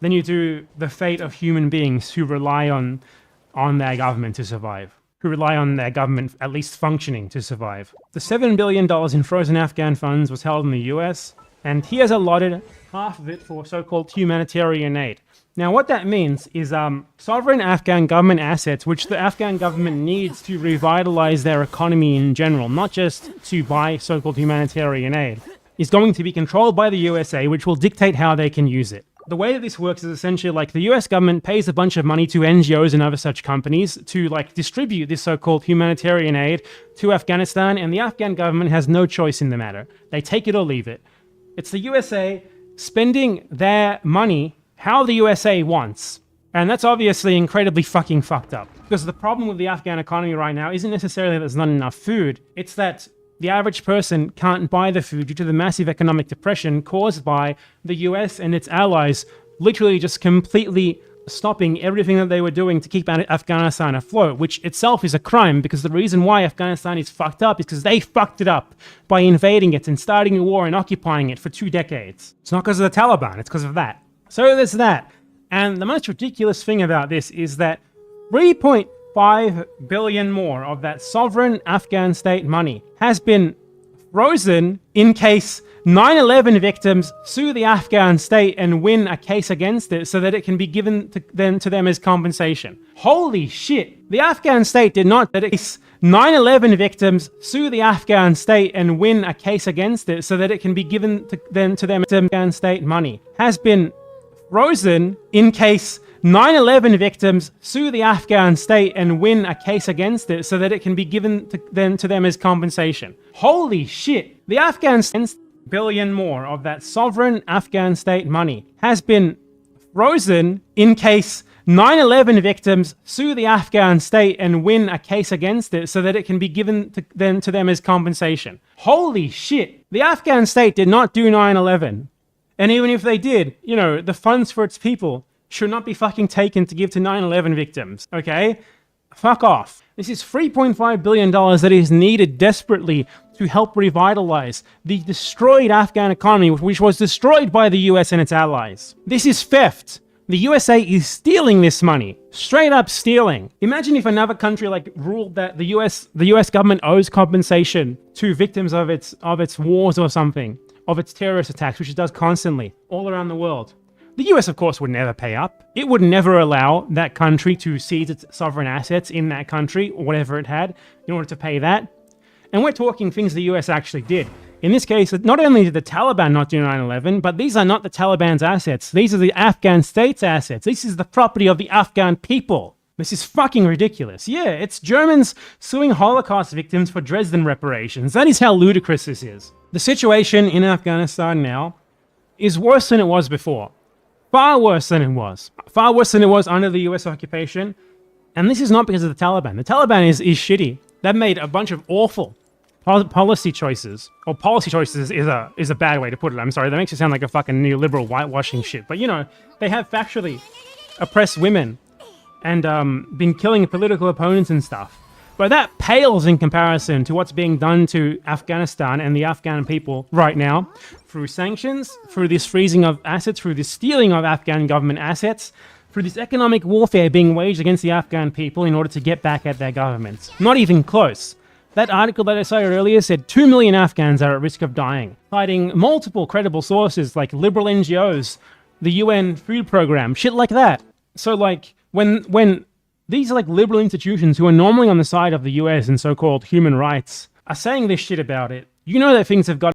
than you do the fate of human beings who rely on their government to survive, who rely on their government at least functioning to survive. The $7 billion in frozen Afghan funds was held in the US, and he has allotted half of it for so-called humanitarian aid. Now what that means is sovereign Afghan government assets, which the Afghan government needs to revitalize their economy in general, not just to buy so-called humanitarian aid, is going to be controlled by the USA, which will dictate how they can use it. The way that this works is essentially like the US government pays a bunch of money to NGOs and other such companies to like distribute this so-called humanitarian aid to Afghanistan, and the Afghan government has no choice in the matter. They take it or leave it. It's the USA spending their money how the USA wants. And that's obviously incredibly fucking fucked up. Because the problem with the Afghan economy right now isn't necessarily that there's not enough food, it's that the average person can't buy the food due to the massive economic depression caused by the US and its allies literally just completely stopping everything that they were doing to keep Afghanistan afloat, which itself is a crime, because the reason why Afghanistan is fucked up is because they fucked it up by invading it and starting a war and occupying it for 2 decades. It's not because of the Taliban, it's because of that. So there's that. And the most ridiculous thing about this is that 3.5 billion more of that sovereign Afghan state money has been frozen in case 9/11 victims sue the Afghan state and win a case against it so that it can be given to them as compensation. Holy shit. The Afghan state did not let 9/11 victims sue the Afghan state and win a case against it so that it can be given to them as Afghan state money has been frozen in case 9/11 victims sue the Afghan state and win a case against it so that it can be given to them as compensation. Holy shit. The Afghan state, billion more of that sovereign Afghan state money has been frozen in case 9/11 victims sue the Afghan state and win a case against it so that it can be given to them as compensation. Holy shit. The Afghan state did not do 9/11. And even if they did, you know, the funds for its people should not be fucking taken to give to 9/11 victims, okay? Fuck off. This is $3.5 billion that is needed desperately to help revitalize the destroyed Afghan economy, which was destroyed by the US and its allies. This is theft. The USA is stealing this money. Straight up stealing. Imagine if another country like ruled that the US government owes compensation to victims of its wars or something, of its terrorist attacks, which it does constantly all around the world. The US, of course, would never pay up. It would never allow that country to seize its sovereign assets in that country, or whatever it had, in order to pay that. And we're talking things the US actually did. In this case, not only did the Taliban not do 9/11, but these are not the Taliban's assets. These are the Afghan state's assets. This is the property of the Afghan people. This is fucking ridiculous. Yeah, it's Germans suing Holocaust victims for Dresden reparations. That is how ludicrous this is. The situation in Afghanistan now is worse than it was before. Far worse than it was. Far worse than it was under the US occupation. And this is not because of the Taliban. The Taliban is shitty. They've made a bunch of awful policy choices. Or policy choices is a bad way to put it. I'm sorry, that makes it sound like a fucking neoliberal whitewashing shit. But you know, they have factually oppressed women and been killing political opponents and stuff. But that pales in comparison to what's being done to Afghanistan and the Afghan people right now through sanctions, through this freezing of assets, through this stealing of Afghan government assets, through this economic warfare being waged against the Afghan people in order to get back at their governments. Not even close. That article that I cited earlier said 2 million Afghans are at risk of dying, citing multiple credible sources like liberal NGOs, the UN food program, shit like that. So like, when these like liberal institutions who are normally on the side of the US and so-called human rights are saying this shit about it, you know that things have got